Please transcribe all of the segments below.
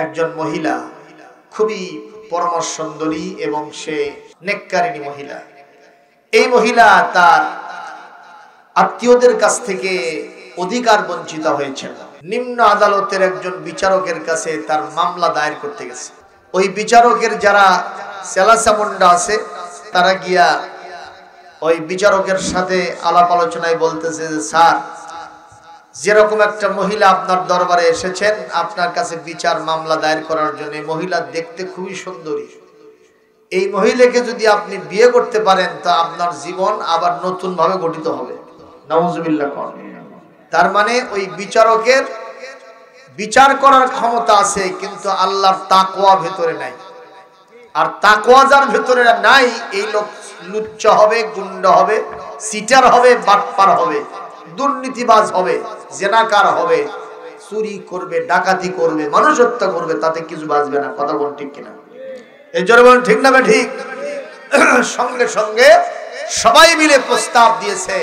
একজন মহিলা খুবই পরম সুন্দরী এবং সে নেককারিনী মহিলা। এই মহিলা তার আত্মীয়দের কাছ থেকে অধিকার বঞ্চিত হয়েছে। নিম্ন আদালতের একজন বিচারকের কাছে তার মামলা দায়ের করতে গেছে। ওই বিচারকের যারা সেলাসামুন্ডা আছে তারা গিয়া ওই বিচারকের সাথে আলাপ আলোচনায় বলতেছে যে স্যার, যেরকম একটা মহিলা আপনার দরবারে এসেছেন আপনার কাছে বিচার মামলা দায়ের করার জন্য, মহিলা দেখতে খুবই সুন্দরী, এই মহিলাকে যদি আপনি বিয়ে করতে পারেন তা আপনার জীবন আবার নতুন ভাবে গঠিত হবে। নাউজুবিল্লাহ। তার মানে ওই বিচারকের বিচার করার ক্ষমতা আছে কিন্তু আল্লাহর তাকওয়া ভেতরে নাই। আর তাকওয়া যার ভেতরে নাই এই লোক লুচ্চা হবে, গুন্ডা হবে, সিটার হবে, বাটপার হবে, দুর্নীতিবাজ হবে, জেনাকার হবে, চুরি করবে, ডাকাতি করবে, মানুষ হত্যা করবে, তাতে কিছু বাঁচবে না। কথা বল ঠিক কিনা? এই জন্য বলেন ঠিক না? ঠিক। সঙ্গে সঙ্গে সবাই মিলে প্রস্তাব দিয়েছে,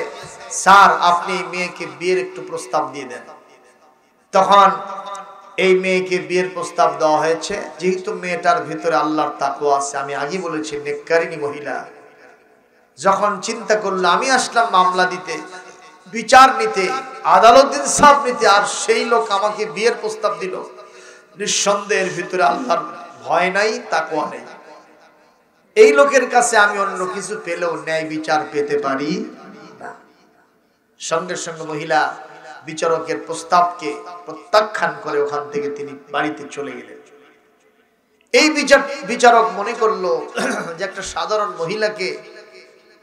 স্যার আপনি মেয়েকে বিয়ের একটু প্রস্তাব দিয়ে দেন। তখন এই মেয়েকে বিয়ের প্রস্তাব দেওয়া হয়েছে। যেহেতু মেয়েটার ভিতরে আল্লাহর তাকওয়া আছে, আমি আগে বলেছি নেককারিনী মহিলা, যখন চিন্তা করলো আমি আসলাম মামলা দিতে, বিচার নিতে, আদালত ইনসাফ নিতে, আর সেই লোক আমাকে বিয়ের প্রস্তাব দিল, নিঃসন্দেহের ভিতরে আল্লাহর ভয় নাই, তাকওয়া নেই। এই লোকের কাছে আমি অন্য কিছু পেলেও ন্যায় বিচার পেতে পারি না। সঙ্গে সঙ্গে মহিলা বিচারকের প্রস্তাবকে প্রত্যাখ্যান করে ওখান থেকে তিনি বাড়িতে চলে গেলেন। এই বিচারক মনে করলো যে একটা সাধারণ মহিলাকে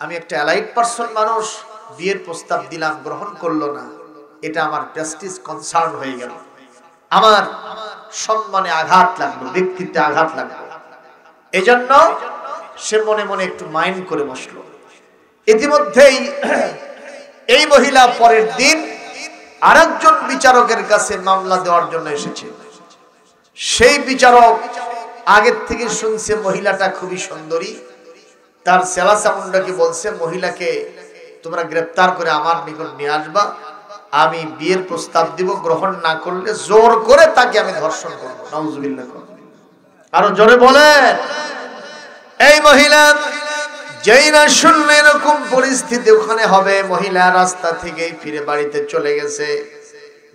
আমি, একটা অ্যালাইড পার্সন মানুষ, বিয়ের প্রস্তাব দিলাম, গ্রহণ করলো না, এটা আমার প্রেস্টিজ কনসার্ন হয়ে গেল, আমার সম্মানে আঘাত লাগলো, ব্যক্তিত্বে আঘাত লাগলো। এজন্য সে মনে মনে একটু মাইন্ড করে বসলো। ইতিমধ্যেই এই মহিলা পরের দিন আরেকজন বিচারকের কাছে মামলা দেওয়ার জন্য এসেছে। সেই বিচারক আগের থেকে শুনছে মহিলাটা খুবই সুন্দরী, তার সেলাসামুন্ডাকে বলছে মহিলাকে তোমরা গ্রেফতার করে আমার নিকট নিয়ে আসবা, আমি বিয়ের প্রস্তাব দিব, গ্রহণ না করলে জোর করে তাকে আমি ধর্ষণ করবো। নাউজুবিল্লাহ। আরো জোরে বলেন। এই মহিলা যেই না শুনলে এরকম পরিস্থিতি ওখানে হবে, মহিলা রাস্তা থেকে ফিরে বাড়িতে চলে গেছে,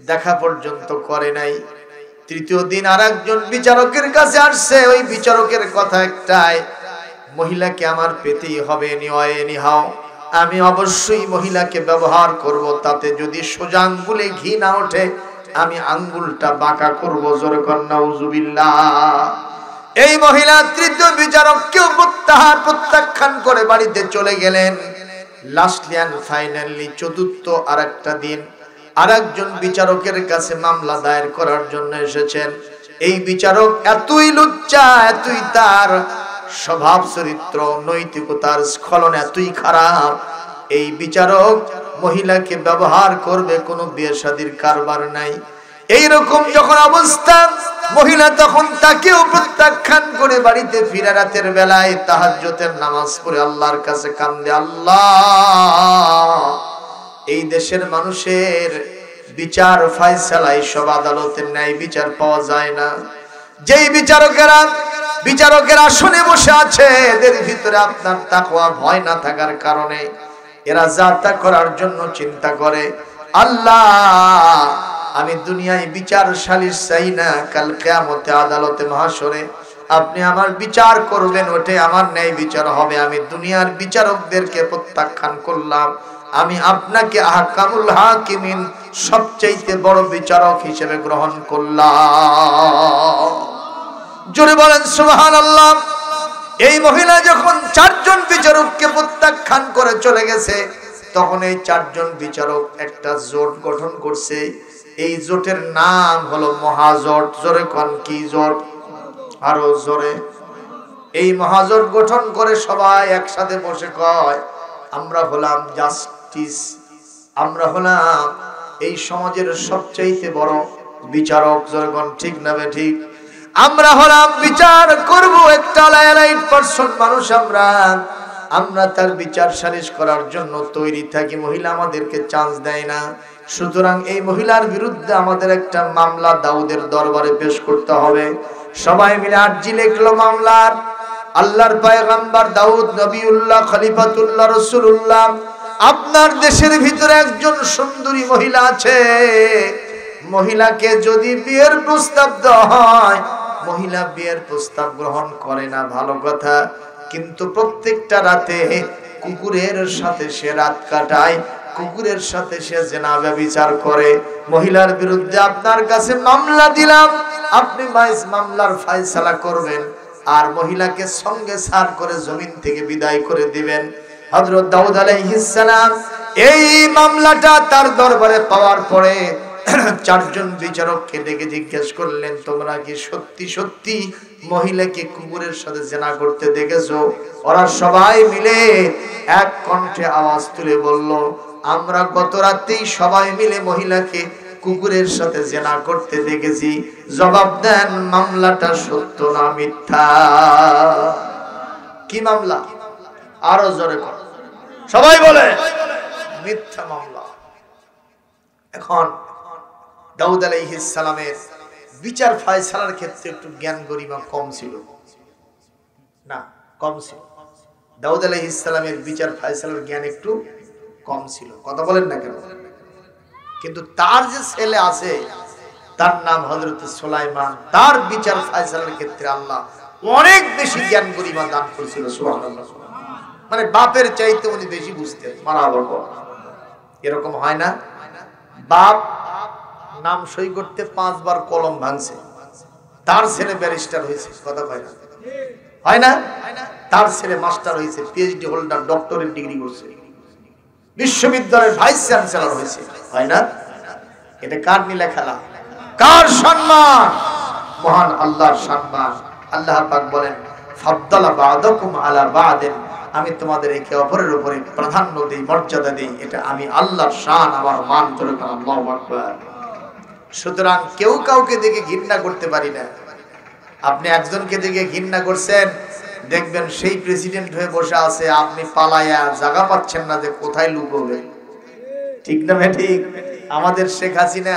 দেখা পর্যন্ত করে নাই। তৃতীয় দিন আরেকজন বিচারকের কাছে আসছে। ওই বিচারকের কথা একটাই, মহিলাকে আমার পেতেই হবে, এনিহাও আমি অবশ্যই মহিলাকে ব্যবহার করব, তাতে যদি সোজা আঙ্গুলে ঘি না ওঠে আমি আঙ্গুলটা বাঁকা করব। জোরে কর নাউজুবিল্লাহ। এই মহিলা তৃতীয় বিচারককেও প্রত্যাখ্যান করে বাড়িতে চলে গেলেন। লাস্টলি এন্ড ফাইনালি চতুর্থ আরেকটা দিন আরেকজন বিচারকের কাছে মামলা দায়ের করার জন্য এসেছেন। এই বিচারক এতই লুচ্চা, এতই তার স্বভাব চরিত্র, নৈতিকতার স্খলন এতই খারাপ, এই বিচারক মহিলাকে ব্যবহার করবে, কোনো বিয়ে শাদীর কারবার নাই। এইরকম যখন অবস্থা, মহিলা তখন তাকেও প্রত্যাখ্যান করে বাড়িতে ফিরে রাতের বেলায় তাহাজ্জুদের নামাজ পড়ে আল্লাহর কাছে কান্দে, আল্লাহ এই দেশের মানুষের বিচার ফায়সালায় সব আদালতের ন্যায় বিচার পাওয়া যায় না। যেই বিচারকের আসনে বসে আছে, এদের ভিতরে আপনার তাকওয়া ভয় না থাকার কারণে এরা যা তা করার জন্য চিন্তা করে। আল্লাহ আমি দুনিয়ায় বিচার সালিশ চাই না, কাল কিয়ামতে আদালতে মাহশরে আপনি আমার বিচার করবেন, ওঠে আমার ন্যায় বিচার হবে। আমি দুনিয়ার বিচারকদেরকে প্রত্যাখ্যান করলাম, আমি আপনাকে আহকামুল হাকিমিন সবচাইতে বড় বিচারক হিসেবে গ্রহণ করলাম। জোরে বলেন সুবহানাল্লাহ। এই মহিলা যখন চারজন বিচারককে প্রত্যাখ্যান করে চলে গেছে, তখন এই চারজন বিচারক একটা জোট গঠন করছে। এই জোটের নাম হলো মহাজোট। জোরে কোন কি জোট? আরো জোরে। এই মহাজোট গঠন করে সবাই একসাথে বসে কয়, আমরা হলাম জাস্টিস, আমরা হলাম এই সমাজের সবচাইতে বড় বিচারক। জোরে কোন ঠিক না ঠিক? আমরা হলাম বিচার করব, একটা লাইট পার্সন মানুষ আমরা, আমরা তার বিচার সালিশ করার জন্য তৈরি থাকি, মহিলা আমাদেরকে চান্স দেয় না। সুতরাং এই মহিলার বিরুদ্ধে আমাদের একটা মামলা দাউদের দরবারে পেশ করতে হবে। সবাই মিলে আরজি লিখলো মামলার। আল্লাহর পয়গম্বর দাউদ নবিউল্লাহ খলিফাতুল্লাহ রাসূলুল্লাহ, আপনার দেশের ভিতরে একজন সুন্দরী মহিলা আছে, মহিলাকে যদি বিয়ের প্রস্তাব দেওয়া হয়, মহিলা বিয়ের প্রস্তাব গ্রহণ করে না, ভালো কথা, কিন্তু প্রত্যেকটা রাতে কুকুরের সাথে সে রাত কাটায়, কুকুরের সাথে সে জিনা ব্যভিচার করে। মহিলার বিরুদ্ধে আপনার কাছে মামলা দিলাম, আপনি মামলার ফয়সালা করবেন আর মহিলাকে সঙ্গে সার করে জমিন থেকে বিদায় করে দিবেন। হযরত দাউদ আলাইহিস সালাম এই মামলাটা তার দরবারে পাওয়ার পরে চারজন বিচারককে ডেকে জিজ্ঞেস করলেন, তোমরা কি সত্যি সত্যি মহিলাকে কুকুরের সাথে জিনা করতে দেখেছো? ওরা সবাই মিলে এক কণ্ঠে আওয়াজ তুলে বলল, আমরা গত রাতেই সবাই মিলে মহিলাকে কুকুরের সাথে জিনা করতে দেখেছি। জবাব দেন, মামলাটা সত্য না মিথ্যা? কি মামলা? আরো জোরে কর, সবাই বলে মিথ্যা মামলা। এখন দাউদ আলাইহিস সালামের বিচার ফয়সালার ক্ষেত্রে একটু জ্ঞান গরিমা কম ছিল না? কম ছিল। দাউদ আলাইহিস সালামের বিচার ফয়সালার জ্ঞান একটু কম ছিল, কথা বলেন না কেন? কিন্তু তার যে ছেলে আছে, তার নাম হযরত সুলাইমান, তার বিচার ফয়সালার ক্ষেত্রে আল্লাহ অনেক বেশি জ্ঞান গরিমা দান করেছিল। সুবহানাল্লাহ। মানে বাপের চাইতে উনি বেশি বুঝতেন। মারাবার পর এরকম হয় না, বাপ নাম সই করতে 5 বার কলম ভাঙছে, তার ছেলে ব্যারিস্টার হয়েছে, কথা কয় না? হয় না? তার ছেলে মাস্টার হয়েছে, পিএইচডি হোল্ডার, ডক্টরেট ডিগ্রি করছে, বিশ্ববিদ্যালয়ের ভাইস চ্যান্সেলর হয়েছে, হয় না? এটা কার নীলা খেলা? কার সম্মান? মহান আল্লাহর সম্মান। আল্লাহ পাক বলেন, ফাদ্দালা বা'দাকুম আলা বা'দিন, আমি তোমাদের একে অপরের উপরে প্রাধান্য দেই, মর্যাদা দেই, এটা আমি আল্লাহর শান, আমার মান। করে আল্লাহু আকবার। সুতরাং কেউ কাউকে দেখে ঘৃণা করতে পারি না। আপনি একজনকে দেখে ঘৃণা করছেন, দেখবেন সেই প্রেসিডেন্ট হয়ে বসে আছে, আপনি পালায়া জায়গা পাচ্ছেন না যে কোথায় লুকোবে। ঠিক না ভাই? ঠিক। আমাদের শেখ হাসিনা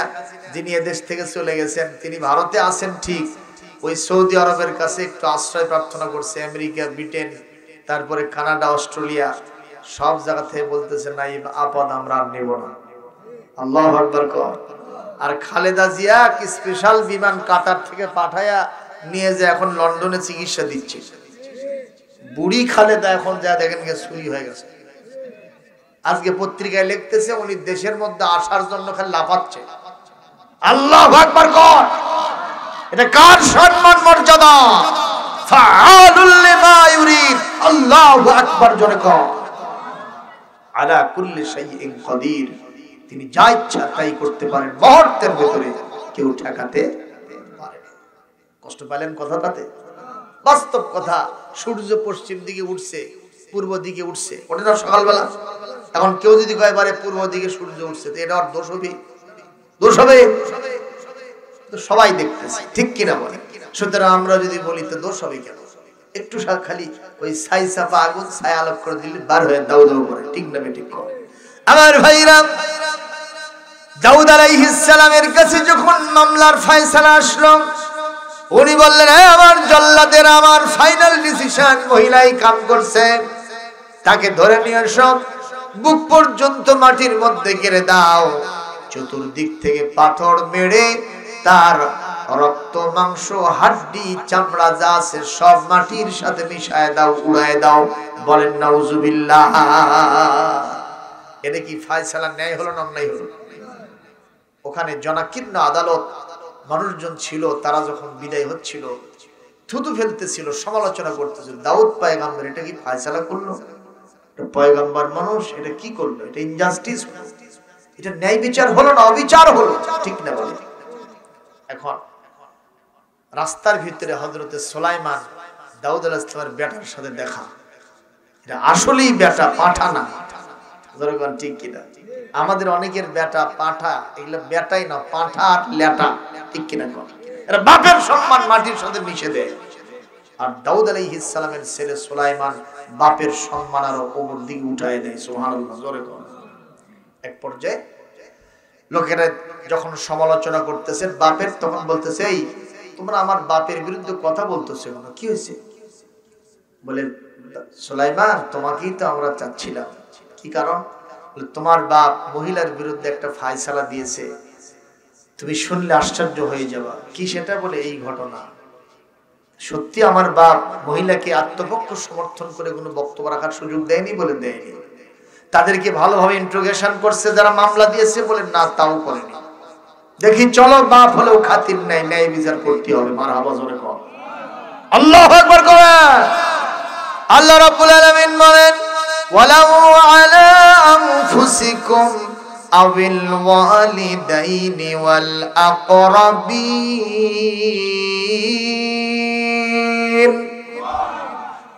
যিনি এদেশ থেকে চলে গেছেন, তিনি ভারতে আছেন ঠিক, ওই সৌদি আরবের কাছে একটু আশ্রয় প্রার্থনা করছে। আমেরিকা, ব্রিটেন, তারপরে কানাডা, অস্ট্রেলিয়া, সব জায়গা থেকে বলতেছে না, এই আপদ আমরা আর নেব না। আল্লাহু আকবার কর। আর খালেদা জিয়া কি স্পেশাল বিমান কাতার থেকে পাঠায়া নিয়ে যে এখন লন্ডনে চিকিৎসা দিচ্ছে। বুড়ি খালেদা এখন যা দেখেন চুরি হয়ে গেছে। আজকে পত্রিকায় লিখতেছে উনি দেশের মধ্যে আসার জন্য খালি লাফাচ্ছে। আল্লাহু আকবার কর। এটা কার সম্মান মর্যাদা? ফাআলুল লিমা ইউরিদ। আল্লাহু আকবার জোরে কর। আলা কুল্লি শাইইন কাদির। তিনি যা ইচ্ছা তাই করতে পারেন, মুহূর্তের ভিতরে কেউ ঠেকাতে পারে না। কষ্ট পেলেন কথাটাতে? বাস্তব কথা। সূর্য পশ্চিম দিকে উঠছে, পূর্ব দিকে উঠছে, ওটা না সকালবেলা। এখন কেউ যদি কয় বারে পূর্ব দিকে সূর্য উঠছে, তো এটা আর দোষ হবে? দোষ হবে? তো সবাই দেখতেছে, ঠিক কিনা বলে? সুতরাং আমরা যদি বলি তো দোষ হবে কেন? একটু খালি ওই ছাই চাপা আগুন ছায়া আলোক করে দিলে বার হয়ে দাউ দাউ করে, ঠিক না? ঠিক করে আমার ভাইরা, দাউদ আলাইহিস সালামের কাছে যখন মামলার ফয়সালা আসলো, উনি বললেন, হ্যাঁ আমার জল্লাদের আমার ফাইনাল ডিসিশন, মহিলাই কাম করছে, তাকে ধরে নিয়ে এসো, বুক পর্যন্ত মাটির মধ্যে গেড়ে দাও, চতুর্দিক থেকে পাথর মেরে তার রক্ত, মাংস, হাড্ডি, চামড়া যা আছে সব মাটির সাথে মিশায় দাও, উড়ায় দাও। বলেন নাউজুবিল্লাহ। এটা কি ফয়সালা ন্যায় হলো না অন্যায় হলো? ওখানে জনাকীর্ণ আদালত, মানুষজন ছিল, তারা যখন বিদায় হচ্ছিল, থুতু ফেলতেছিল, সমালোচনা করতেছিল, দাউদ পয়গম্বর এটা কি ফয়সালা করলো? পয়গম্বর মানুষ, এটা কি করলো? এটা ইনজাস্টিস হলো, এটা ন্যায় বিচার হলো না অবিচার হলো, ঠিক না বলে? এখন রাস্তার ভিতরে হযরতে সুলাইমান দাউদ আলাইহিস সালামের বেটার সাথে দেখা, এটা আসলেই বেটা, পাঠা না। জনগণ ঠিক কিনা? আমাদের অনেকের বেটা পাঠা, এগুলো বেটাই না, পাঠা আর লেটা, ঠিক কিনা? এরা বাপের সম্মান মাটির সাথে মিশে দেয়। আর দাউদ আলাইহিস সালামের ছেলে সুলাইমান বাপের সম্মান আরো উপর দিকে উঠায় দেয়। সুবহানাল্লাহ, জোরে বলেন। এক পর্যায়ে লোকেরা যখন সমালোচনা করতেছে বাপের, তখন বলতেছে, এই তোমরা আমার বাপের বিরুদ্ধে কথা বলতেছো কেন, কি হয়েছে? বলে, সুলাইমান তোমাকেই তো আমরা চাচ্ছিলাম। কি কারণ? তোমার বাপ মহিলার বিরুদ্ধে একটা ফায়সালা দিয়েছে, তুমি শুনলে আশ্চর্য হয়ে যাবা। কি সেটা? বলে, এই ঘটনা। সত্যি আমার বাপ মহিলাকে আত্মপক্ষ সমর্থন করে কোনো বক্তব্য রাখার সুযোগ দেয়নি? বলে দেয়নি। তাদেরকে ভালোভাবে ইন্ট্রোগেশন করছে যারা মামলা দিয়েছে? বলে না, তাও করেনি। দেখি চলো, বাপ হলেও খাতির নাই, ন্যায় বিচার করতে হবে। মারহাবা, জোরে কর আল্লাহু আকবার করেন। আল্লাহ রাব্বুল আলামিন বলেন, ওয়ালাউ আলা আনফুসিকুম আবিল ওয়ালিদাইনি ওয়াল আকরাবিন।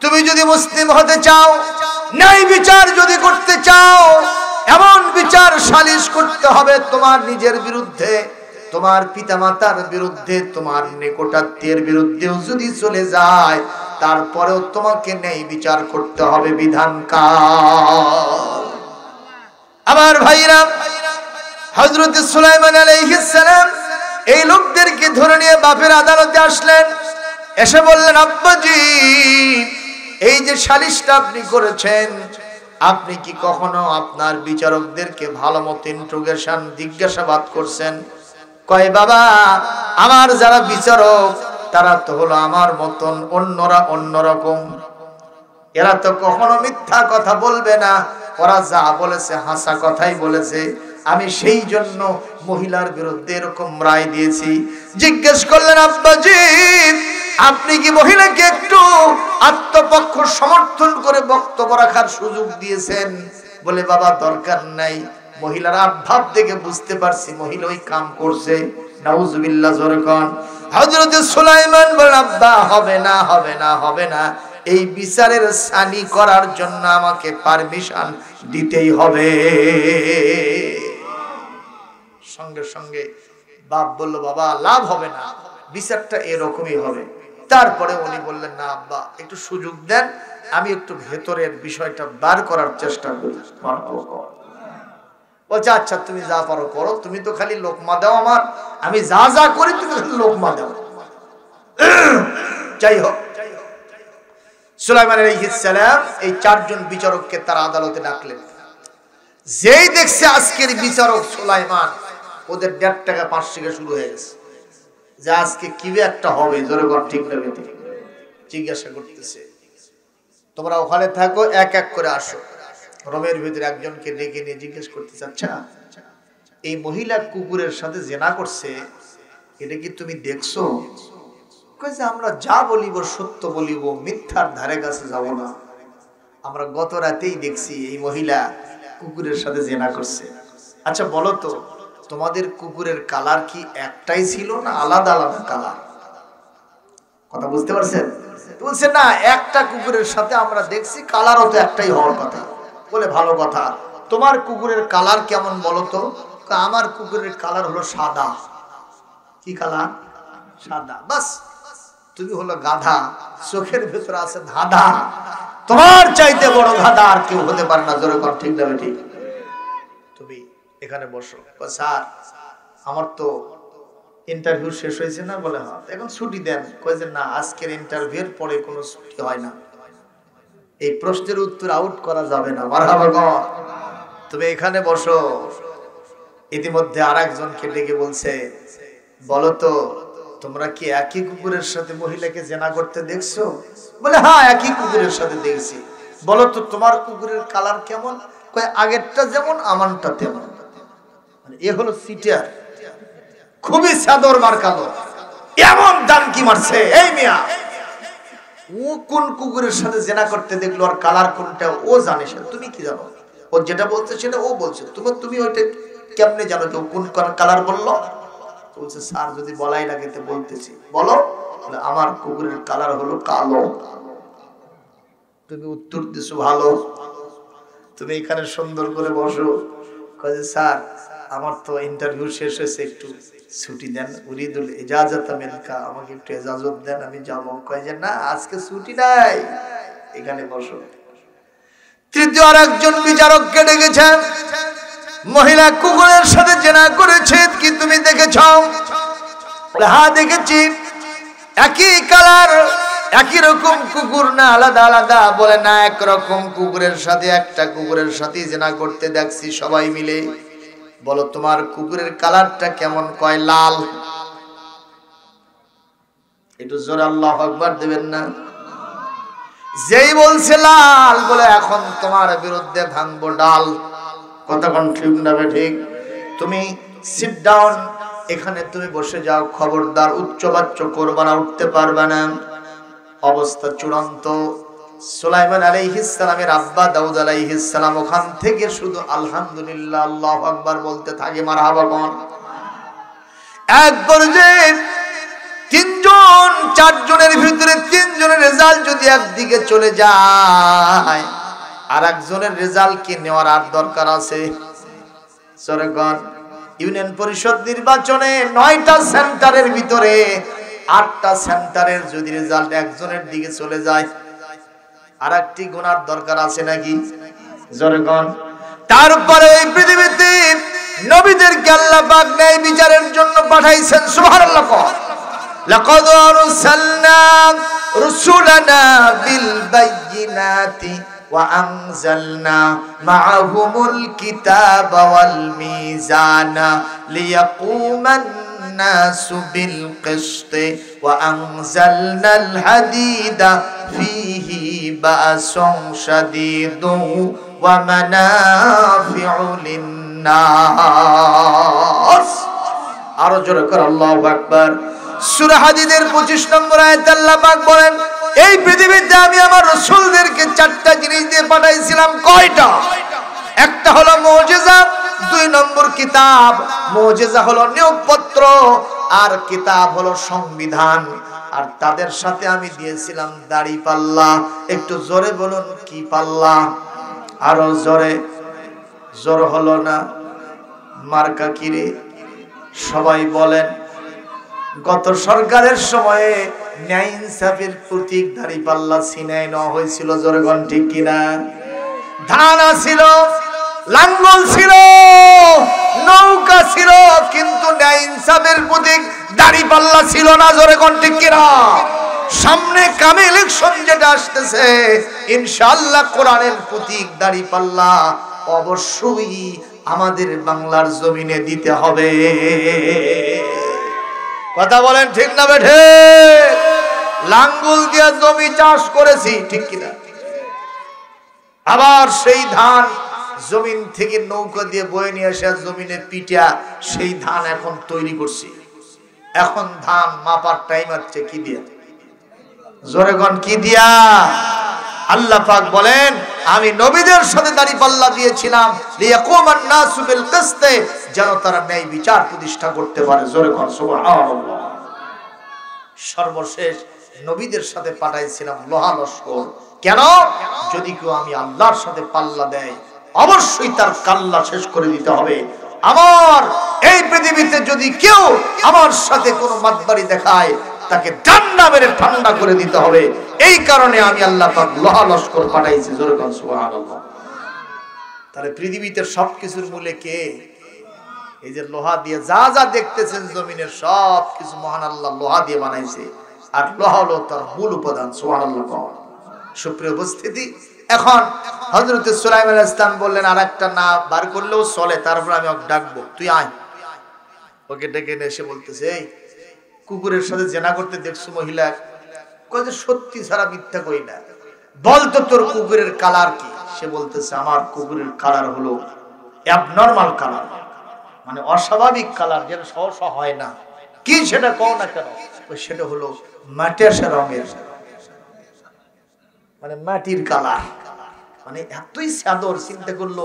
তুমি যদি মুসলিম হতে চাও, ন্যায় বিচার যদি করতে চাও, এমন বিচার সালিশ করতে হবে তোমার নিজের বিরুদ্ধে, তোমার পিতামাতার বিরুদ্ধে, তোমার নিকটাত্মীয়ের বিরুদ্ধেও যদি চলে যায়, তারপরেও তোমাকে ন্যায় বিচার করতে হবে। বিধানকার। আমার ভাইরা, হযরত সুলাইমান আলাইহিস সালাম এই লোকদেরকে ধরে নিয়ে বাপের আদালতে আসলেন। এসে বললেন, আব্বাজি, এই যে সালিশটা আপনি করেছেন, আপনি কি কখনো আপনার বিচারকদেরকে ভালো মতো ইন্ট্রোগেশন, জিজ্ঞাসাবাদ করছেন? কয়, বাবা, আমার যারা বিচারক তারা তো হলো আমার মতন, অন্যরা অন্যরকম। এরা তো কখনো মিথ্যা কথা বলবে না, ওরা যা বলেছে হাসা কথাই বলেছে। আমি সেই জন্য মহিলার বিরুদ্ধে এরকম রায় দিয়েছি। জিজ্ঞেস করলেন, আব্বাজি, আপনি কি মহিলাকে একটু আত্মপক্ষ সমর্থন করে বক্তব্য রাখার সুযোগ দিয়েছেন? বলে, বাবা, দরকার নাই। মহিলার আভাব দেখে বুঝতে পারছি মহিলা ওই কাম করছে। নাউজুবিল্লাহ, জোরে কোন। হযরত সুলাইমান বলেন, আব্বা, হবে না, হবে না, হবে না। এই বিচারের সানি করার জন্য আমাকে পারমিশন দিতেই হবে। সঙ্গে সঙ্গে বাপ বলল, বাবা, লাভ হবে না, বিচারটা এরকমই হবে। তারপরে উনি বললেন, না আব্বা, একটু সুযোগ দেন, আমি একটু ভেতরের বিষয়টা বার করার চেষ্টা করি। বলছে, আচ্ছা, তুমি যা পারো করো, তুমি তো খালি লোকমা দাও আমার, আমি যা যা করি তুমি খালি লোকমা দাও। যাই হোক, সুলাইমান আলাইহিস সালাম এই চারজন বিচারককে তার আদালতে ডাকলেন। যেই দেখছে আজকের বিচারক সুলাইমান, ওদের 1.5 টাকা 5 টাকা শুরু হয়ে গেছে যে আজকে কি একটা হবে। জোরে কর ঠিক না বেঠিক? জিজ্ঞাসা করতেছে, তোমরা ওখানে থাকো, এক এক করে আসো। রুমের ভিতরে একজনকে ডেকে নিয়ে জিজ্ঞেস করতেছে, আচ্ছা, এই মহিলা কুকুরের সাথে জেনা করছে, এটা কি তুমি দেখছো? কইছে, আমরা যা বলিব সত্য বলিব, মিথ্যার ধারে কাছে যাব না। আমরা গত রাতেই দেখছি এই মহিলা কুকুরের সাথে জেনা করছে। আচ্ছা বলো তো, তোমাদের কুকুরের কালার কি একটাই ছিল না আলাদা আলাদা কালার? কথা বুঝতে পারছেন? বলছে, না, একটা কুকুরের সাথে আমরা দেখছি, কালারও তো একটাই হওয়ার কথা। বলে, ভালো কথা, তোমার কুকুরের কালার কেমন বলো তো? আমার কুকুরের কালার হলো সাদা। কি কালার? সাদা। বাস, তুমি হলো গাধা, চোখের ভেতরে আছে ধাঁধা। তোমার চাইতে বড় গাধা আর কেউ হতে পারে না। জোরে কর ঠিক না ঠিক? তুমি এখানে বসো। স্যার, আমার তো ইন্টারভিউ শেষ হয়েছে না? বলে, হ্যাঁ। এখন ছুটি দেন? কয় যে না, আজকের ইন্টারভিউর পরে কোনো ছুটি হয় না, এই প্রশ্নের উত্তর আউট করা যাবে না। মারহাবা গো। তুমি এখানে বসো। ইতিমধ্যে আরেকজনকে ডেকে বলছে, বলো তো, তোমরা কি একই কুকুরের সাথে মহিলাকে জেনা করতে দেখছো? বলে, হ্যাঁ, একই কুকুরের সাথে দেখছি। বলো তো, তোমার কুকুরের কালার কেমন? কয়, আগেরটা যেমন আমারটা তেমন। মানে এ হলো সিটার, খুবই সাদর মার্কালো, এমন দাম কি মারছে। এই মিয়া, ও কোন কুকুরের সাথে জেনা করতে দেখলো আর কালার কোনটা ও জানে, তুমি কি জানো? ও যেটা বলছে সেটা ও বলছে, তুমি ওইটা কেমনে জানো যে ও কোন কালার বললো? বলছে, স্যার, যদি বলাই লাগে তো বলতেছি। বলো। আমার কুকুরের কালার হলো কালো। তুমি উত্তর দিছো ভালো, তুমি এখানে সুন্দর করে বসো। কয়ে, স্যার, আমার তো ইন্টারভিউ শেষ হয়েছে, একটু ছুটি দেন, উরিদুল ইজাজাত মিনকা, আমাকে একটু ইজাজত দেন, আমি যাব। কয় যে না, আজকে ছুটি নাই, এখানে বসো। তৃতীয় আরেকজন বিচারককে ডেকেছেন, মহিলা কুকুরের সাথে জেনা করেছে, কি তুমি দেখেছ? হ্যাঁ দেখেছি। একই কালার, একই রকম কুকুর না আলাদা আলাদা? বলে না, একরকম কুকুরের সাথে একটা কুকুরের সাথে জেনা করতে দেখছি সবাই মিলে। বলো তোমার কুকুরের কালারটা কেমন? কয় লাল। একটু জোরে আল্লাহু আকবার দেবেন না? যেই বলছে লাল, বলে এখন তোমার বিরুদ্ধে ভাঙবো ডাল। কতক্ষণ ঠিক না ঠিক? তুমি সিট ডাউন, এখানে তুমি বসে যাও, খবরদার উচ্চবাচ্য করবা না, উঠতে পারবে না। অবস্থা চূড়ান্ত। সুলাইমান আলাইহিস সালামের আব্বা দাউদ আলাইহিস সালাম ওখান থেকে শুধু আলহামদুলিল্লাহ আল্লাহু আকবার বলতে থাকে, মারহাবা কোন। এক পর্যায়ে তিনজন, চারজনের ভিতরে তিনজনের রেজাল্ট যদি একদিকে চলে যায়, আর একজনের রেজাল্ট কি নেওয়ার আর দরকার আছে? সরকার ইউনিয়ন পরিষদ নির্বাচনে 9টা সেন্টারের ভিতরে 8টা সেন্টারের যদি রেজাল্ট একজনের দিকে চলে যায়, আর একটি গুনার দরকার আছে নাকি? জনগণ, তারপরে এই পৃথিবীতে নবীদেরকে আল্লাহ পাক ন্যায় বিচারের জন্য পাঠাইছেন। সুবহানাল্লাহ। লাকাদ আরসালনা রুসুলানা বিল বায়িনাতি ওয়া আনজালনা মাআহুমুল কিতাবা ওয়াল মিজানা লিয়াকুমান নাসু বিল কিসতি ওয়া আনজালনাল হাদিদা ফীহি বা'সুন শাদীদুন ওয়া মানাফিউ লিন-নাস। আরো জোরে করে আল্লাহু আকবার। সূরা হাদীদের 25 নম্বর আয়াতে আল্লাহ পাক বলেন, এই পৃথিবীতে আমি আমার রাসূলদেরকে 4টা জিনিস দিয়ে পাঠাইছিলাম। কয়টা? একটা হলো মুজিজা, 2 নম্বর কিতাব। মুজিজা হলো নিয়োগপত্র, আর কিতাব হলো সংবিধান। আর তাদের সাথে আমি দিয়েছিলাম দাড়ি পাল্লা। একটু জোরে বলুন, কি পাল্লা? আরো জোরে। জোর হলো না? মার্কা কিরে? সবাই বলেন। গত সরকারের সময়ে ন্যায় ইনসাফের প্রতীক দাঁড়িপাল্লা ছিনাই নেওয়া হয়েছিল। জোরগণ ঠিক কিনা? ধান ছিল, লাঙ্গল ছিল, নৌকা ছিল, কিন্তু ন্যায় ইনসাফের প্রতীক দাঁড়িপাল্লা ছিল না। জোরগণ ঠিক কিনা? সামনে কামে ইলেকশন যেটা আসতেছে, ইনশাআল্লাহ কোরআনের প্রতীক দাঁড়িপাল্লা অবশ্যই আমাদের বাংলার জমিনে দিতে হবে। কথা বলেন ঠিক না বেঠে? লাঙ্গল দিয়ে জমি চাষ করেছি, ঠিক কিনা? আবার সেই ধান জমিন থেকে নৌকা দিয়ে বয়ে নিয়ে আসে জমিনে পিটা, সেই ধান এখন তৈরি করছি। এখন ধান মাপার টাইম আছে কি দিয়া? জোরেগণ কি দিয়া? আল্লাহ পাক বলেন, আমি নবীদের সাথে দাঁড়িপাল্লা দিয়েছিলাম লিয়াকুমান নাসু বিল কিসতি, যেন তারা ন্যায় বিচার প্রতিষ্ঠা করতে পারে। জোরে কোন সুবহানাল্লাহ। সর্বশেষ নবীদের সাথে পাঠাইছিলাম লোহা লস্কর। কেন? যদি কেউ আমি আল্লাহর সাথে পাল্লা দেয়, অবশ্যই তার কাল্লা শেষ করে দিতে হবে। আমার এই পৃথিবীতে যদি কেউ আমার সাথে কোনো মাতবাড়ি দেখায়, তাকে ডান্ডা মেরে ঠান্ডা করে দিতে হবে। এই কারণে আমি আল্লাহ পাক লোহা লস্কর পাঠাইছি। জোরে কোন সুবহানাল্লাহ। তাহলে পৃথিবীতে সবকিছুর মূলে কে? এই যে লোহা দিয়ে যা যা দেখতেছেন জমিনের সব কিছু মহান আল্লাহ লোহা দিয়ে বানাইছে, আর লোহা হলো তার মূল উপাদান। সুবহানাল্লাহ। সুপ্রিয় উপস্থিতি, এখন হযরত সুলাইমান আলাইহিস সালাম বললেন, আর একটা না বার করলেও চলে, তারপর আমি ওকে ডাকবো, তুই আয়। ওকে ডেকে এনে এসে বলতেছে, এই কুকুরের সাথে জেনা করতে দেখছো মহিলা? কয় যে সত্যি ছাড়া মিথ্যা কই না, বল তো তোর কুকুরের কালার কি? সে বলতেছে, আমার কুকুরের কালার হলো অ্যাবনরমাল কালার, মানে অস্বাভাবিক কালার, যেটা সহসা হয় না। কি সেটা কও না কেন? সেটা হলো মাটিয়াসা রঙের, মানে মাটির কালার। মানে এতই সাদর। চিন্তা করলো,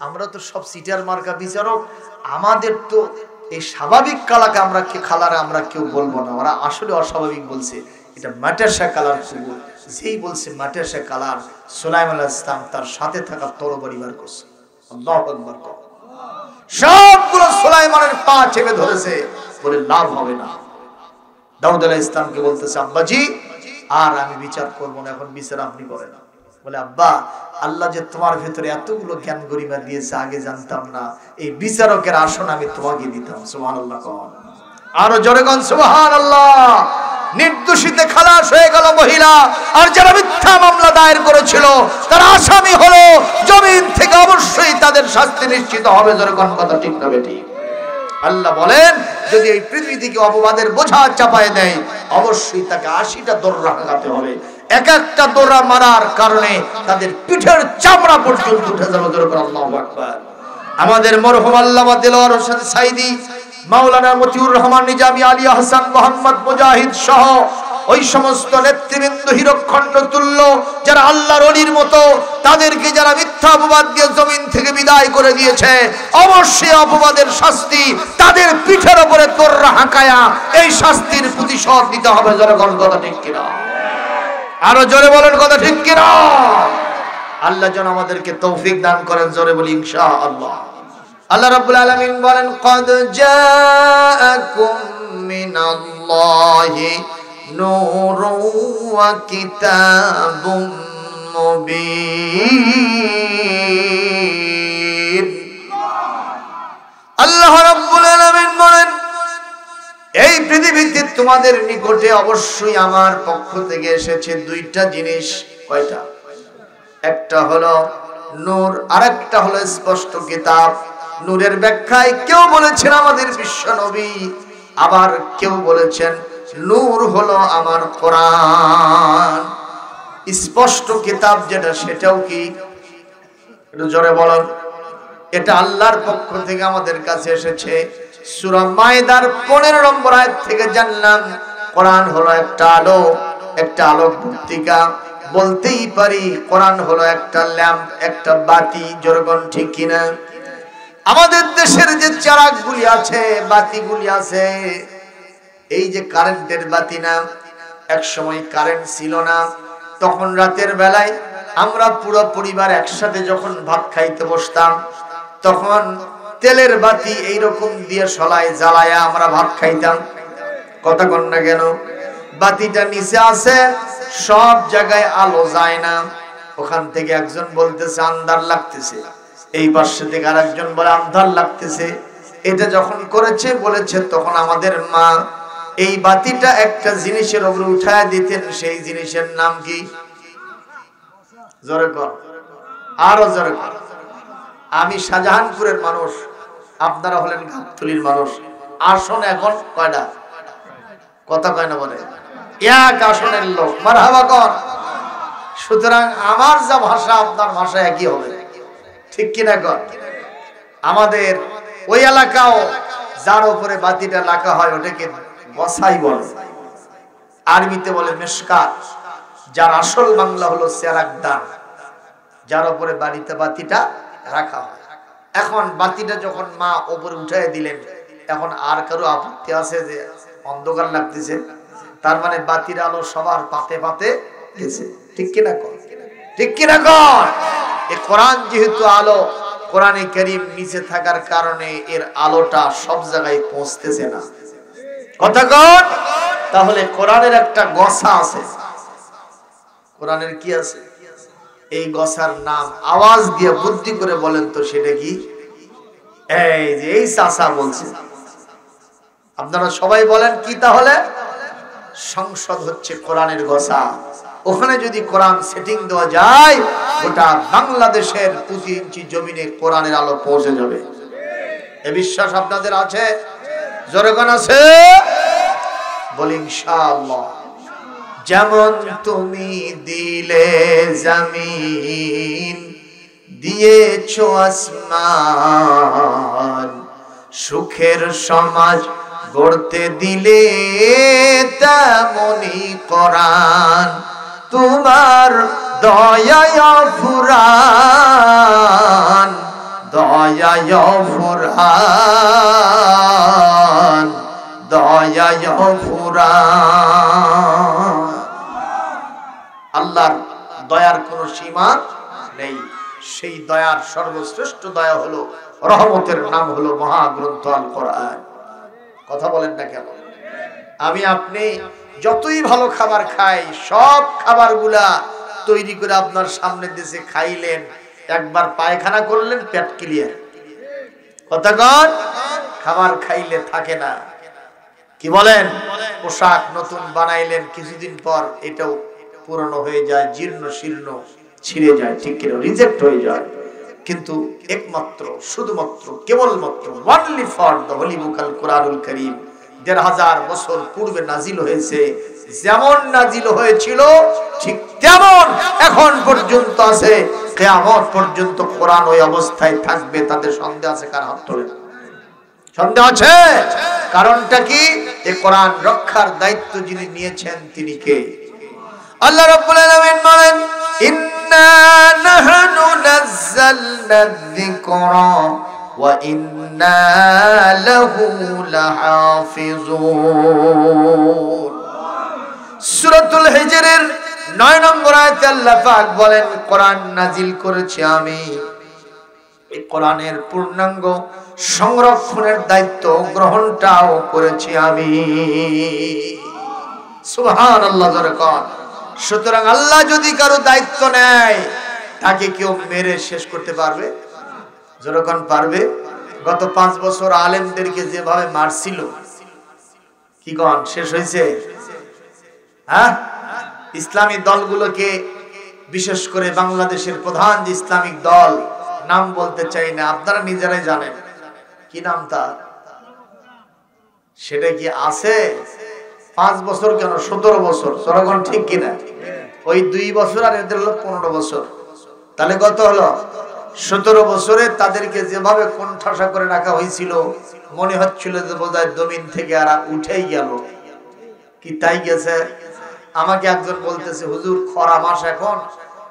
আমরা তো সব সিটার মার্কা বিচারক, আমাদের তো এই স্বাভাবিক কালারকে আমরা কালারে আমরা কেউ বলবো না, ওরা আসলে অস্বাভাবিক বলছে। এটা মাটিয়াসা কালার কুকুর। যেই বলছে মাটিয়াসা কালার, সুলাইমান আলাইহিস সালাম তার সাথে থাকা তরবারি বার করছে। আল্লাহু আকবার। সবগুলো সুলাইমানের পা চেপে ধরেছে, বলে লাভ হবে না। দাউদ আলাইহিস সালামকে বলতেছে, আব্বাজি আর আমি বিচার করব না, এখন বিচার আপনি করেন। বলে, আব্বা আল্লাহ যে তোমার ভেতরে এতগুলো জ্ঞান গরিমা দিয়েছে আগে জানতাম না, এই বিচারকের আসন আমি তোমাকে দিতাম। সুবহানাল্লাহ। আরো জোরে কোন সুবহানাল্লাহ। নির্দোষিতে খালাস হয়ে গেল মহিলা, আর যারা মিথ্যা মামলা দায়ের করেছিল তারা আসামি হলো। জমিন থেকে অবশ্যই তাদের শাস্তি নিশ্চিত হবে। জোরে কোন কথা ঠিক না বেটি? আল্লাহ বলেন, যদি এই পৃথিবী থেকে অপবাদের বোঝা চাপায় দেয় অবশ্যই তাকে 80টা দৌড়া লাগাতে হবে। এক একটা দৌড়া মারার কারণে তাদের পিঠের চামড়া পর্যন্ত উঠে যাবে। জোরে করে আল্লাহু আকবার। আমাদের মরহুম আল্লামা দেলোয়ার হোসেন সাইদি, মাওলানা মতিউর রহমান নিজামী, আলী হাসান মোহাম্মদ মুজাহিদ সহ ওই সমস্ত নেতৃবৃন্দ হীরকখণ্ড তুল্য যারা আল্লাহর ওলির মতো, তাদেরকে যারা মিথ্যা অপবাদ দিয়ে জমিন থেকে বিদায় করে দিয়েছে, অবশ্যই অপবাদের শাস্তি তাদের পিঠের উপরে তোররা হাঁকায়া এই শাস্তির প্রতিশোধ নিতে হবে। জোরে বলেন কথা ঠিক কিনা? আরো জোরে বলেন কথা ঠিক কিনা? আল্লাহ যেন আমাদেরকে তৌফিক দান করেন। জোরে বলি ইনশাআল্লাহ। আল্লাহ রাব্বুল আলামিন বলেন, ক্বাদ জাআকুম মিনাল্লাহি নূরুন ওয়া কিতাবুম মুবিন। আল্লাহ রাব্বুল আলামিন বলেন, এই পৃথিবীতে তোমাদের নিকটে অবশ্যই আমার পক্ষ থেকে এসেছে দুইটা জিনিস। কয়টা? একটা হলো নূর, আরেকটা হলো স্পষ্ট কিতাব। নূরের ব্যাখ্যায় কেউ বলেছেন আমাদের বিশ্ব নবী, আবার কেউ বলেছেন নূর হলো আমার কোরআন। স্পষ্ট কিতাব যেটা, সেটাও কি? একটু জোরে বলেন। এটা আল্লাহর পক্ষ থেকে আমাদের কাছে এসেছে। সূরা মায়েদার 15 নম্বর আয়াত থেকে জানলাম কোরআন হলো একটা আলো, একটা আলোকবর্তিকা। বলতেই পারি কোরআন হলো একটা ল্যাম্প, একটা বাতি। জোরগণ ঠিক কিনা? আমাদের দেশের যে চারাকগুলি আছে, বাতিগুলি আছে, এই যে কারেন্টের বাতি না, এক সময় কারেন্ট ছিল না, তখন রাতের বেলায় আমরা পুরো পরিবার একসাথে যখন ভাত খাইতে বসতাম, তখন তেলের বাতি এইরকম দিয়ে সলায় জ্বালায়া আমরা ভাত খাইতাম। কথা কন না কেন? বাতিটা নিচে আছে, সব জায়গায় আলো যায় না। ওখান থেকে একজন বলতেছে আন্ধার লাগতেছে, এই পাশে থেকে আরেকজন বলে আন্ধার লাগতেছে। এটা যখন করেছে বলেছে, তখন আমাদের মা এই বাতিটা একটা জিনিসের উপরে উঠায় দিতেন। সেই জিনিসের নাম কি? জোরে কর, আরো জোরে কর। আমি শাহজাহানপুরের মানুষ, আপনারা হলেন গাবতলীর মানুষ। আসন এখন কয়টা? কথা কয় না বলে? এক আসনের লোক। মারহাবা কর। সুতরাং আমার যা ভাষা আপনার ভাষা একই হবে, ঠিক কিনা কর? আমাদের ওই এলাকাও যার উপরে বাতিটা রাখা হয় ওটাকে বসাই বলে, আরবিতে বলে মেশকাত, যার আসল বাংলা হলো চেরাগদান, যার উপরে বাড়িতে বাতিটা রাখা হয়। এখন বাতিটা যখন মা উপরে উঠাই দিলেন, এখন আর কারো আপত্তি আছে যে অন্ধকার লাগতেছে? তার মানে বাতির আলো সবার পাতে পাতে গেছে, ঠিক কিনা কর? ঠিক কিনা কর? এই কোরআন যেহেতু আলো, কোরআনে কারীম নিচে থাকার কারণে এর আলোটা সব জায়গায় পৌঁছতেছে না। কথা কর। তাহলে কোরআনের একটা গসা আছে। কোরআনের কি আছে? এই গসার নাম আওয়াজ দিয়ে বুদ্ধি করে বলেন তো সেটা কি? এই যে এই চাচা বলছে, আপনারা সবাই বলেন কি? তাহলে সংসদ হচ্ছে কোরআনের গসা। ওখানে যদি কোরআন সেটিং দেওয়া যায়, গোটা বাংলাদেশের প্রতি ইঞ্চি জমিনে কোরআনের আলো পৌঁছে যাবে। এ বিশ্বাস আপনাদের আছে? জোরে কোন আছে? বলি ইনশাআল্লাহ। যেমন তুমি দিলে জমিন, দিয়েছো আসমান, সুখের সমাজ গড়তে দিলে তেমনি কোরআন তোমার দয়ায় ফুরান, দয়ায় ফুরান, দয়ায় ফুরান। আল্লাহর দয়ার কোনো সীমা নেই। সেই দয়ার সর্বশ্রেষ্ঠ দয়া হলো, রহমতের নাম হলো মহাগ্রন্থ আল কোরআন। কথা বলেন না কেন? আমি আপনি যতই ভালো খাবার খাই, সব খাবারগুলা তৈরি করে আপনার সামনে দেশে খাইলেন, একবার পায়খানা করলেন, পেট ক্লিয়ার। কতক্ষণ খাবার খাইলে থাকে না, কি বলেন? পোশাক নতুন বানাইলেন, কিছুদিন পর এটাও পুরনো হয়ে যায়, জীর্ণ শীর্ণ, ছিঁড়ে যায়, ঠিক কিনা, রিজেক্ট হয়ে যায়। কিন্তু একমাত্র, শুধুমাত্র, কেবলমাত্র ওনলি ফর দ্য হোলি বুক আল কোরআনুল কারীম ১৫০০ বছর পূর্বে নাজিল হয়েছে। যেমন নাজিল হয়েছিল ঠিক তেমন এখন পর্যন্ত আছে, কিয়ামত পর্যন্ত কোরআন ওই অবস্থায় থাকবে। তাদের সন্দেহ আছে? কার হাত তোলে? সন্দেহ আছে? কারণটা কি? এই কোরআন রক্ষার দায়িত্ব যিনি নিয়েছেন তিনি কে? আল্লাহ রাব্বুল আলামিন বলেন, ইন্না নাহনু নাযালনা যিকরা ওয়া ইন্না লাহু লাহাফিজুন। সূরাতুল হিজরের ৯ নম্বর আয়াতে আল্লাহ পাক বলেন, কোরআন নাজিল করেছি আমি, এই কোরআনের পূর্ণাঙ্গ সংরক্ষণের দায়িত্ব গ্রহণটাও করেছি আমি। সুবহানাল্লাহ, জোরে কোন। সুতরাং আল্লাহ যদি কারো দায়িত্ব নেয়, তাকে কেউ মেরে শেষ করতে পারবে? জোরে কোন, পারবে? গত ৫ বছর আলেমদেরকে যেভাবে মারছিল, কি কোন, শেষ হয়েছে? হ্যাঁ, ইসলামী দলগুলোকে, বিশেষ করে বাংলাদেশের প্রধান যে ইসলামিক দল, নাম বলতে চাই না, আপনারা নিজেরাই জানেন কি নাম তার, সেটা কি আছে? ৫ বছর কেন, ১৭ বছর। জনগণ ঠিক কিনা? ওই ২ বছর আর এদের হলো ১৫ বছর, তাহলে কত হলো? ১৭ বছরে তাদেরকে যেভাবে কোণঠাসা করে রাখা হয়েছিল, মনে হচ্ছিল যে বোধহয় জমিন থেকে আর উঠেই গেল। কি তাই গেছে? আমাকে একজন বলতেছে, হুজুর খরা মাস এখন,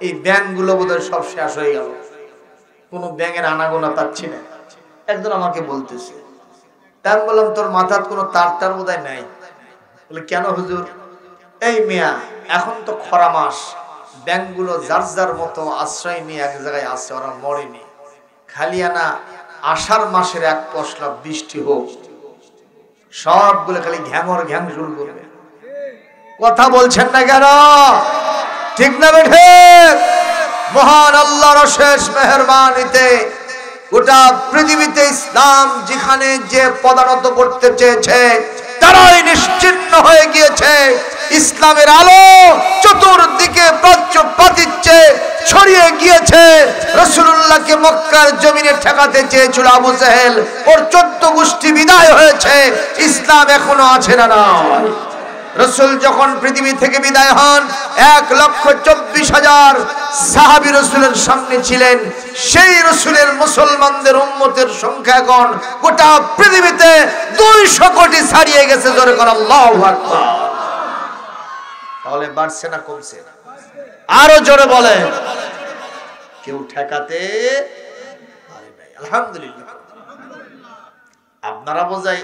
এই ব্যাংকগুলো বোধহয় সব শেষ হয়ে গেল, কোনো ব্যাঙের আনাগোনা পাচ্ছি না। একজন আমাকে বলতেছে, তাই আমি বললাম, তোর মাথার কোনো তার বোধহয় নাই। বলে, কেন হুজুর? এই মিয়া, এখন তো খরা মাস, ব্যাংকগুলো যার যার মতো আশ্রয় নিয়ে এক জায়গায় আছে, ওরা মরেনি। খালি আনা আষাঢ় মাসের এক পশলা বৃষ্টি হোক, সবগুলো খালি ঘ্যামর ঘ্যাম শুরু করবে। কথা বলছেন না কেন? ঠিক না বেঠে? মহান আল্লাহর অশেষ মেহেরবানিতে গোটা পৃথিবীতে ইসলাম যেখানে যে পদানত করতে চেয়েছে, তারাই নিশ্চিহ্ন হয়ে গিয়েছে। ইসলামের আলো চতুর্দিকে প্রাচ্যপাতিচ্ছে ছড়িয়ে গিয়েছে। রাসূলুল্লাহকে মক্কার জমিনে ঠেকাতে চেয়েছিল আবু জেহেল, ওর ১৪ গোষ্ঠী বিদায় হয়েছে। ইসলাম এখনো আছে না নাই? রাসূল যখন পৃথিবী থেকে বিদায় হন, ১,২৪,০০০ সাহাবী রাসূলের সামনে ছিলেন। সেই রাসূলের মুসলমানদের উম্মতের সংখ্যা এখন গোটা পৃথিবীতে ২০০ কোটি ছাড়িয়ে গেছে। জোরে করে আল্লাহু আকবার। তাহলে বাড়ছে না কমছে? আরো জোরে বলেন। কেউ ঠেকাতে পারে নাই, আলহামদুলিল্লাহ। আপনারা বোঝাই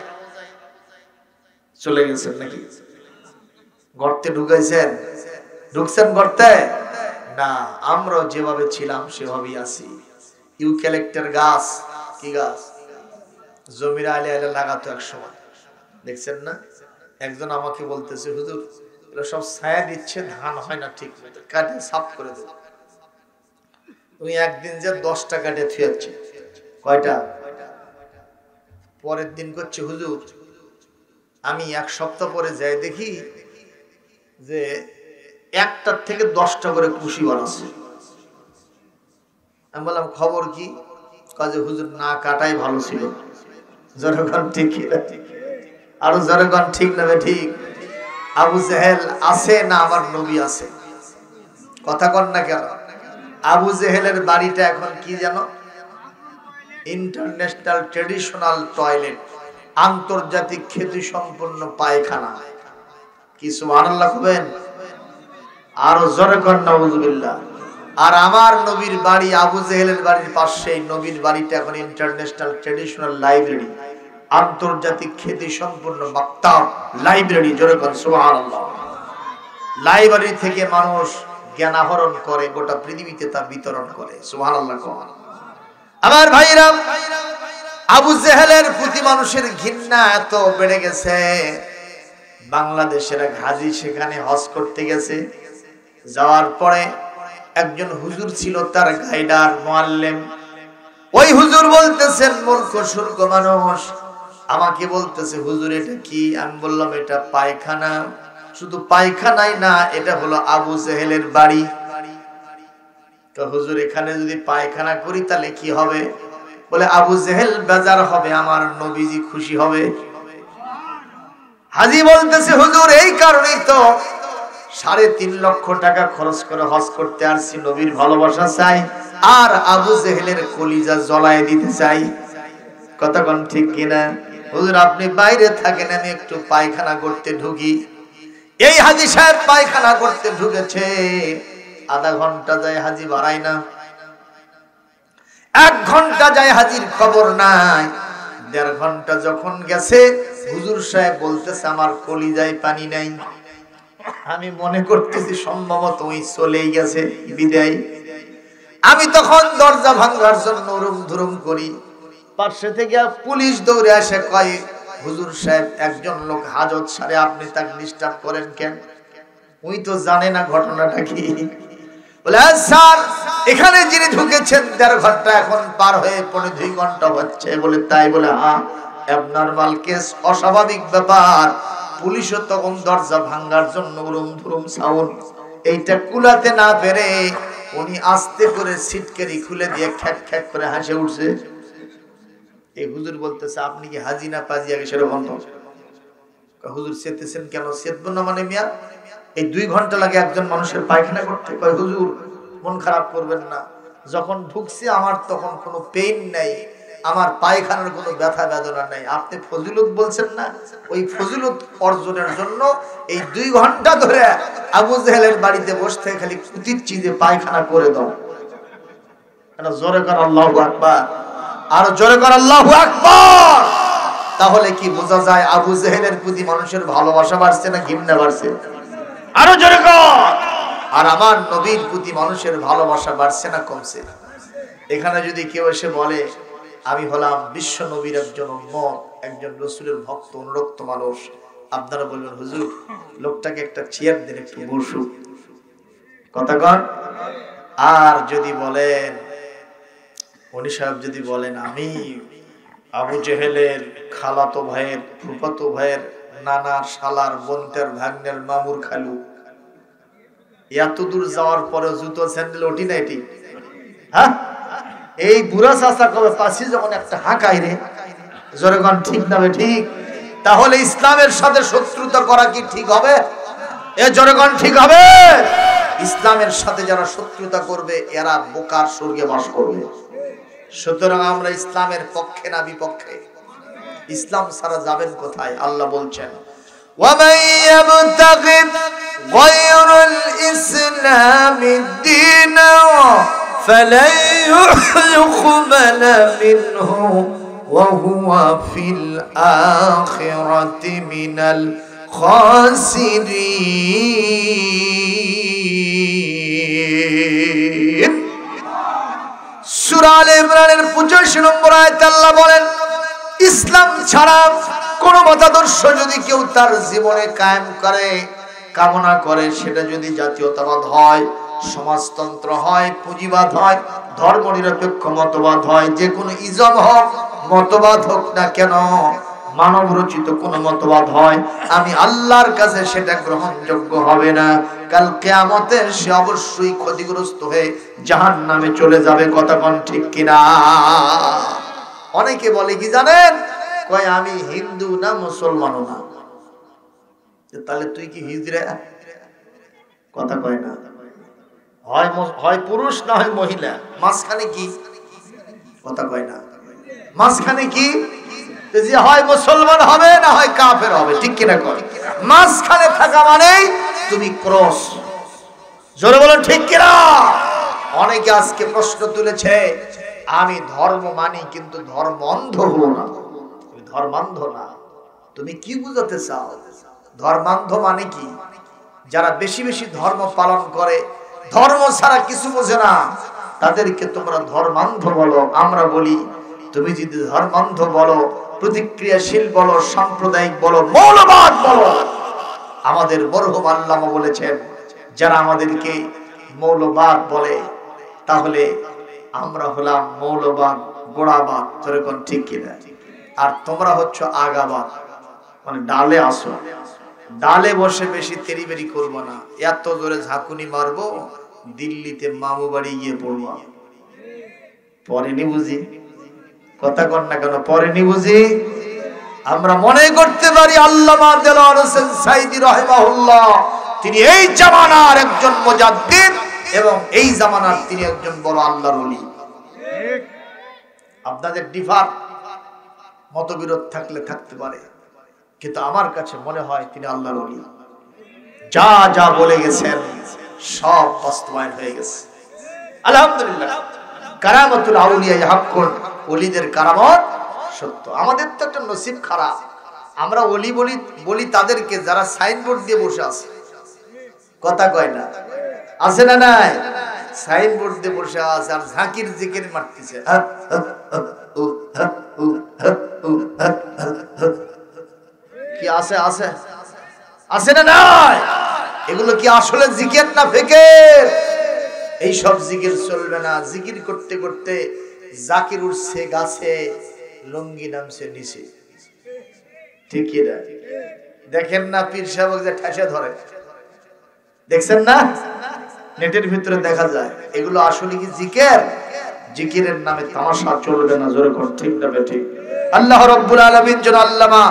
চলে গেছেন নাকি? গর্তে ঢুকাইছেন? ঢুকছেন গর্তে? না, আমরা যেভাবে ছিলাম সেভাবেই আছি। ইউক্যালিপ্টাস গাছ, কি গাছ, জমির আলে আলে লাগাতো এক সময়, দেখছেন না? একজন আমাকে বলতেছে, হুজুর এগুলো সব ছায়া দিচ্ছে, ধান হয় না ঠিক মতো, কাটে সাফ করে দেবো। তুমি একদিন যে 10টা কাটে থুয়াচ্ছে, কয়টা? পরের দিন করছে, হুজুর আমি 1 সপ্তাহ পরে যাই দেখি যে একটার থেকে 10টা করে কুশি বানাচ্ছে। আমি বললাম, খবর কি? কাজে হুজুর না কাটাই ভালো ছিল। জনগণ ঠিক, আরো জনগণ ঠিক না? ঠিক। আবু জেহেল আছে না আমার নবী আছে? কথা কন না কেন? আবু জেহেলের বাড়িটা এখন কি জানো? ইন্টারন্যাশনাল ট্রেডিশনাল টয়লেট, আন্তর্জাতিক খ্যাতি সম্পন্ন পায়খানা। কি সুবহানাল্লাহ কবেন? আরো জোরে কর নাউযুবিল্লাহ। আর আমার নবীর বাড়ি আবু জেহেলের বাড়ির পাশে, নবীর বাড়িটা এখন ইন্টারন্যাশনাল ট্রেডিশনাল লাইব্রেরি, আন্তর্জাতিক খ্যাতি সম্পন্ন মাকতাব লাইব্রেরি। জোরে কর সুবহানাল্লাহ। লাইব্রেরি থেকে মানুষ জ্ঞান আহরণ করে, গোটা পৃথিবীতে তা বিতরণ করে। সুবহানাল্লাহ। আমার ভাইরা, আবু জেহেলের প্রতি মানুষের ঘৃণা এত বেড়ে গেছে, বাংলাদেশের এক হাজী সেখানে হজ করতে গেছে। যাওয়ার পরে একজন হুজুর ছিল, তার গাইডার মুআল্লিম। ওই হুজুর বলতেছেন, মূর্খ সূর্খ মানুষ আমাকে বলতেছে, হুজুর এটা কি? আমি বললাম এটা পায়খানা। শুধু পায়খানাই না, এটা হলো আবু জেহেলের বাড়ি। তো হুজুর এখানে যদি পায়খানা করি তাহলে কি হবে? বলে আবু জেহেল বেজার হবে, আমার নবীজি খুশি হবে। হাজী বলতেছে, হুজুর এই কারণেই তো 3.5 লক্ষ টাকা খরচ করে হজ করতে আসছি, নবীর ভালোবাসা চাই আর আবু জেহেলের কলিজা জ্বলায় দিতে চাই। কথা কোন ঠিক কিনা? হুজুর আপনি বাইরে থাকেন, আমি একটু পায়খানা করতে ঢুকি। এই হাজী সাহেব পায়খানা করতে ঢুকেছে, আধা ঘন্টা যায় হাজী বাড়ায় না, 1 ঘন্টা যায় হাজীর খবর নাই, 1.5 ঘন্টা যখন গেছে হুজুর সাহেব বলতেছে আমার কলিজায় পানি নাই। আমি মনে করতেছি সম্ভবত ওই চলেই গেছে, বিদায়। আমি তখন দরজা ভাঙার জন্য রুম ধুরুম করি, পাশে থেকে পুলিশ দৌড়ে আসে, কয় হুজুর সাহেব একজন লোক হাজত সারে, আপনি তাকে ডিস্টার্ব করেন কেন? ওই তো জানে না ঘটনাটা কি। বলে স্যার এখানে যিনি ঢুকেছেন 1.5 ঘন্টা এখন পার হয়ে 2.5 ঘন্টা হচ্ছে। বলে তাই? বলে হ্যাঁ, অ্যাবনরমাল কেস, অস্বাভাবিক ব্যাপার। পুলিশও তখন দরজা ভাঙার জন্য রুম ধুরুম সাউন্ড, এইটা কুলাতে না পেরে উনি আস্তে করে সিটকারি খুলে দিয়ে খ্যাক খ্যাক করে হাসে উঠছে। এই হুজুর বলতেছে, আপনি কি হাজি না পাজি? আগে সেটা বন্ধ। হুজুর চেতেছেন কেন? চেতবো না মানে মিয়া, এই 2 ঘন্টা লাগে একজন মানুষের পায়খানা করতে। কয় হুজুর মন খারাপ করবেন না, যখন ঢুকছি আমার তখন কোনো পেইন নাই, আমার পায়খানার কোনো ব্যথা বেদনা নাই। আপনি ফজিলত বলছেন না, ওই ফজিলত অর্জনের জন্য এই 2 ঘন্টা ধরে আবু জেহেলের বাড়িতে বসতে খালি কুতিচ্ছি যে পায়খানা করে দাও। জোরে কর আল্লাহু আকবার, আর জোরে কর আল্লাহু আকবার। তাহলে কি বোঝা যায় আবু জেহেলের প্রতি মানুষের ভালোবাসা বাড়ছে না ঘৃণা বাড়ছে? আরো জোরে কর। আর আমার নবীর প্রতি মানুষের ভালোবাসা বাড়ছে না কমছে? এখানে যদি কেউ এসে বলে আমি হলাম বিশ্ব নবীর একজন উম্মত, একজন রাসূলের ভক্ত, অনুরক্ত মানুষ, আপনারা বলবেন হুজুর লোকটাকে একটা চেয়ার দেন, একটু বসুক। কথা কন। আর যদি বলেন, উনি সাহেব যদি বলেন আমি আবু জেহেলের খালাতো ভাইয়ের, ফুফাতো ভাইয়ের, নানার, শালার, বোনটার, ভাগ্নের, মামুর, খালু, এত দূর যাওয়ার পরে জুতো স্যান্ডেল ওটি না এটি, হ্যাঁ এই বুড়া চাচা কবে পাশে যখন একটা হাঁকাই রে, জোরে কোন ঠিক না ঠিক? তাহলে ইসলামের সাথে শত্রুতা করা কি ঠিক হবে? এ জোরে কোন ঠিক হবে? ইসলামের সাথে যারা শত্রুতা করবে এরা বোকার স্বর্গে বাস করবে। সুতরাং আমরা ইসলামের পক্ষে না বিপক্ষে? ইসলাম ছাড়া যাবেন কোথায়? আল্লাহ বলছেন وَمَن يَبْتَغِ غَيْرَ الْإِسْلَامِ دِينًا فَلَن يُقْبَلَ مِنْهُ وَهُوَ فِي الْآخِرَةِ مِنَ الْخَاسِرِينَ। সূরা আলে ইমরানের 85 নম্বর আয়াতে আল্লাহ বলেন, ইসলাম ছাড়া কোন মতাদর্শ যদি কেউ তার জীবনে কায়েম করে, কামনা করে, সেটা যদি জাতীয়তাবাদ হয়, সমাজতন্ত্র হয়, পুঁজিবাদ হয়, ধর্মনিরপেক্ষ মতবাদ হয়, যে কোনো ইজম হোক, মতবাদ হোক না কেন, মানব রচিত কোন মতবাদ হয়, আমি আল্লাহর কাছে সেটা গ্রহণযোগ্য হবে না। কাল কিয়ামতে সে অবশ্যই ক্ষতিগ্রস্ত হয়ে জাহান্নামে চলে যাবে। কথা কোন ঠিক কিনা? অনেকে বলে কি জানেন, কয় আমি হিন্দু না মুসলমানও না। তাহলে তুই কি হিজড়া? কথা কয় না, হয় পুরুষ না হয় মহিলা, মাঝখানে কি? কথা কয় না, মাঝখানে কি? যে হয় মুসলমান হবে না হয় কাফের হবে, ঠিক কিনা কয়? মাঝখানে থাকা মানেই তুমি ক্রস। জোরে বলেন ঠিক কিনা? অনেকে আজকে প্রশ্ন তুলেছে, আমি ধর্ম মানি কিন্তু ধর্ম অন্ধ হব না। তুমি ধর্মান্ধ না। তুমি কি বুঝাতে চাও? ধর্মান্ধ মানে কি? যারা বেশি বেশি ধর্ম পালন করে, ধর্ম ছাড়া কিছু বোঝে না, তাদেরকে তোমরা ধর্মান্ধ বলো। আমরা বলি তুমি যদি ধর্মান্ধ বলো, প্রতিক্রিয়াশীল বলো, সাম্প্রদায়িক বলো, মৌলবাদ বলো, আমাদের মরহুম আল্লামা বলেছেন যারা আমাদেরকে মৌলবাদ বলে তাহলে আমরা হলাম মৌলবাদ, গোড়াবাদ, যেরকম ঠিক কিনা? আর তোমরা হচ্ছে আগাবাদ, মানে ডালে আসো, ডালে বসে বেশি তেরিবেরি করবো না। এত জোরে ঝাঁকুনি মারবো দিল্লিতে মামু বাড়ি গিয়ে পড়বো। পরেনি বুঝি? কথা কন না কেন? পরেনি বুঝি? আমরা মনে করতে পারি আল্লামা দেলোয়ার হোসেন সাঈদী রাহিমাহুল্লাহ তিনি এই জামানার একজন মুজাদ্দিদ এবং এই জামানার তিনি একজন বড় আল্লাহর ওলি। আপনাদের ডিফার মতবিরোধ থাকলে থাকতে পারে, কিন্তু আমার কাছে মনে হয় তিনি আল্লাহর ওলি। যা যা বলে গেছেন সব বাস্তবায়ন হয়ে গেছে, আলহামদুলিল্লাহ। কারামাতুল আউলিয়া হাক্কুন, ওলিদের কারামত সত্য। আমাদের তো একটা নসিব খারাপ, আমরা ওলি বলি তাদেরকে যারা সাইনবোর্ড দিয়ে বসে আছে। কথা কয় না? আছে না নাই? সাইনবোর্ড দিয়ে বসে আছে আর ঝাঁকির জিকির মারতেছে। কি আছে? আছে আছে না নাই? এগুলো কি আসলে জিকির না ফিকির? এই সব জিকির চলবে না। জিকির করতে করতে জাকির উঠছে গাছে, লঙ্গি নামছে নিচে। ঠিক কি না? দেখেন না পীর সাহেব যে ঠেসে ধরে, দেখছেন না? নেটের ভিতরে দেখা যায়। এগুলো আসলে কি জিকির? জিকিরের নামে তামাশা চলবে না। জোরে কোন ঠিক না ঠিক? আল্লাহ রাব্বুল আলামিন যেন আল্লামা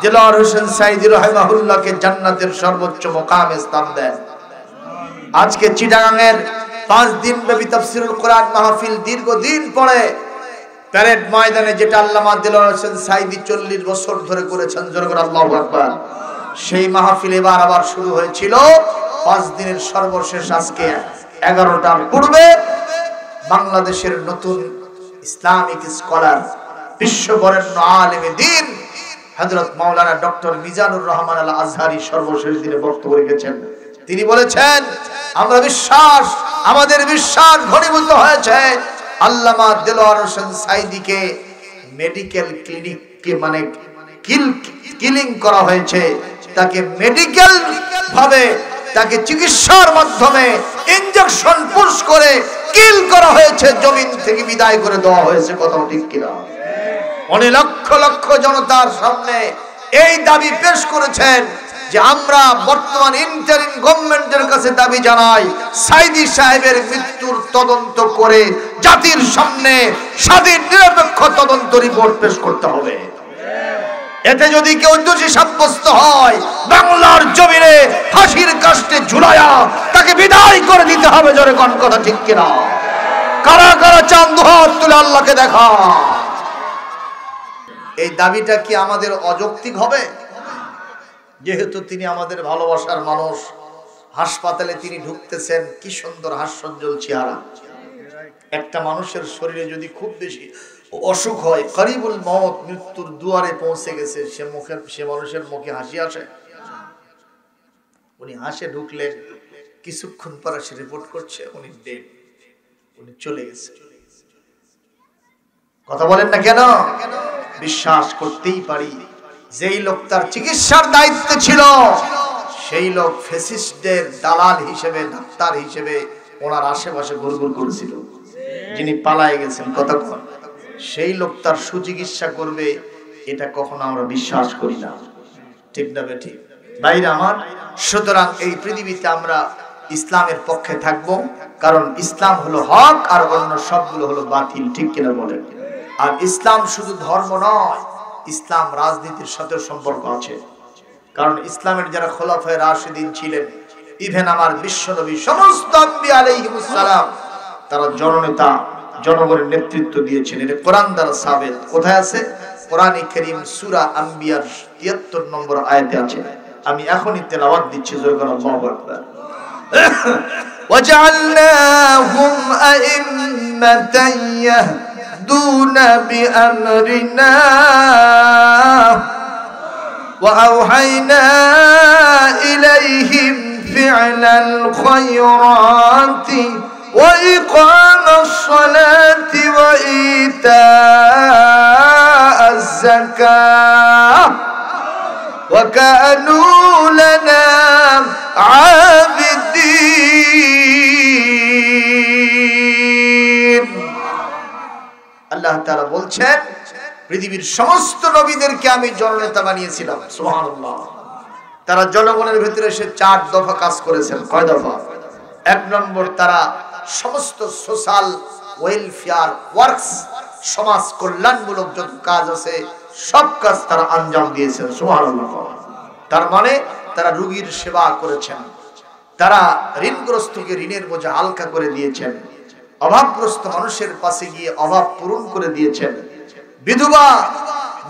দেলোয়ার হোসেন সাঈদী রাহিমাহুল্লাহকে জান্নাতের সর্বোচ্চ মুকামে স্থান দেন। আজকে চিটাগাংয়ের 5 দিন ব্যাপী তাফসীরুল কোরআন মাহফিল দীর্ঘদিন পরে প্যারেড ময়দানে, যেটা আল্লামা দেলোয়ার হোসেন সাঈদী 40 বছর ধরে করেছেন, জোরে করে আল্লাহু আকবার। সেই মাহফিল এবার আবার শুরু হয়েছিল। 5 দিনের সর্বশেষ আজকে 11টার পূর্বে বাংলাদেশের নতুন ইসলামিক স্কলার, বিশ্ববরেণ্য আলেমে দ্বীন হযরত মাওলানা ডক্টর মিজানুর রহমান আল আজহারি সর্বশেষ দিনে বক্তব্য রেখেছেন। তিনি বলেছেন, আমাদের বিশ্বাস ঘনীভূত হয়েছে আল্লামা দেলোয়ার হোসেন সাঈদীকে মেডিকেল ক্লিনিককে মানে কিলিং করা হয়েছে। তাকে মেডিকেল ভাবে তাকে চিকিৎসার মাধ্যমে ইনজেকশন পুশ করে কিল করা হয়েছে, জমিন থেকে বিদায় করে দেওয়া হয়েছে। কথা ঠিক কিনা? অনেক লক্ষ লক্ষ জনতার সামনে এই দাবি পেশ করেছেন যে আমরা বর্তমান ইন্টারিম গভর্নমেন্টের কাছে দাবি জানাই, সাঈদী সাহেবের মৃত্যুর তদন্ত করে জাতির সামনে স্বাধীন নিরপেক্ষ তদন্ত রিপোর্ট পেশ করতে হবে। এতে যদি কেউ দোষী সাব্যস্ত হয়, বাংলার জমিনে ফাঁসির কাস্টে ঝুলায়া তাকে বিদায় করে দিতে হবে। জোরে কোন কথা ঠিক কিনা? কারা কারা চান দুহাত তুলে আল্লাহকে দেখা? এই দাবিটা কি আমাদের অযৌক্তিক হবে? যেহেতু তিনি আমাদের ভালোবাসার মানুষ, হাসপাতালে তিনি ঢুকতেছেন, কি সুন্দর হাস্যোজ্জ্বল চেহারা। একটা মানুষের শরীরে যদি খুব বেশি অসুখ হয়, করিবুল মওত, মৃত্যুর দুয়ারে পৌঁছে গেছে, সে মানুষের মুখে হাসি আসে? উনি হাসে ঢুকলেন, কিছুক্ষণ পর সে রিপোর্ট করছে উনি ডেড, উনি চলে গেছে। কথা বলেন না কেন? বিশ্বাস করতেই পারি যেই লোক তার চিকিৎসার দায়িত্বে ছিল, সেই লোক ফ্যাসিস্টদের দালাল হিসেবে, ডাক্তার হিসেবে ওনার আশেপাশে ঘুরঘুর করেছিল। যিনি পালায়ে গেছেন, কতক্ষণ সেই লোক তার সুচিকিৎসা করবে, এটা কখনো আমরা বিশ্বাস করি না। ঠিক না বেঠিক ভাইরা আমার? সুতরাং এই পৃথিবীতে আমরা ইসলামের পক্ষে থাকবো, কারণ ইসলাম হলো হক আর অন্য সবগুলো হলো বাতিল। ঠিক কিনা বলেন? আর ইসলাম শুধু ধর্ম নয়, ইসলাম রাজনীতির সাথে সম্পর্ক আছে। কারণ ইসলামের যারা খোলাফায়ে রাশিদিন ছিলেন, ইভেন আমার বিশ্বনবী, সমস্ত আম্বিয়া আলাইহিমুস সালাম, তারা জননেতা, জনগণের নেতৃত্ব দিয়েছেন। এটা কোরআন দ্বারা সাবেত। কোথায় আছে? কোরআনে কারীম সূরা আম্বিয়ার ৭৩ নম্বর আয়াতে আছে। আমি এখনই তেলাওয়াত দিচ্ছি, জোরে করে আল্লাহু আকবার। ওয়াজআলনাহুম আইম্মাতান ইয়াহদুনা বিআমরিনা وأوحينا إليهم فعل الخيرات وإقام الصلاة وإيتاء الزكاة وكانوا لنا عابدين আল্লাহ তাআলা বলছেন পৃথিবীর সমস্ত নবীদেরকে আমি জননেতা বানিয়েছিলাম সুবহানাল্লাহ তারা জনগণের ভিতরে এসে 4 দফা কাজ করেছেন কয় দফা এক নম্বর তারা সমস্ত সোশ্যাল ওয়েলফেয়ার ওয়ার্কস সমাজ কল্যাণমূলক যত কাজ আছে সব কাজ তারা আঞ্জাম দিয়েছেন সুবহানাল্লাহ তার মানে তারা রোগীর সেবা করেছেন তারা ঋণগ্রস্তকে ঋণের বোঝা হালকা করে দিয়েছেন অভাবগ্রস্ত মানুষের পাশে গিয়ে অভাব পূরণ করে দিয়েছেন বিধবা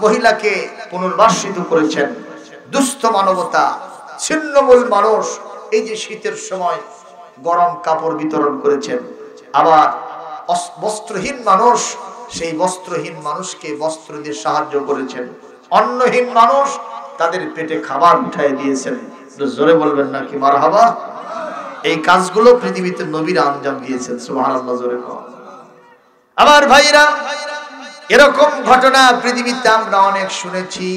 মহিলাকে পুনর্বাসিত করেছেন দুস্থ মানবতা ছিন্নমূল মানুষ এই যে শীতের সময় গরম কাপড় বিতরণ করেছেন আবার বস্ত্রহীন মানুষ সেই বস্ত্রহীন মানুষকে বস্ত্র দিয়ে সাহায্য করেছেন অন্নহীন মানুষ তাদের পেটে খাবার উঠায় দিয়েছেন জোরে বলবেন নাকি মারহাবা এই কাজগুলো পৃথিবীতে নবীরা আঞ্জাম দিয়েছেন সুবহানাল্লাহ জোরে কও আমার ভাইরা এরকম ঘটনা পৃথিবীতে আমরা অনেক শুনেছি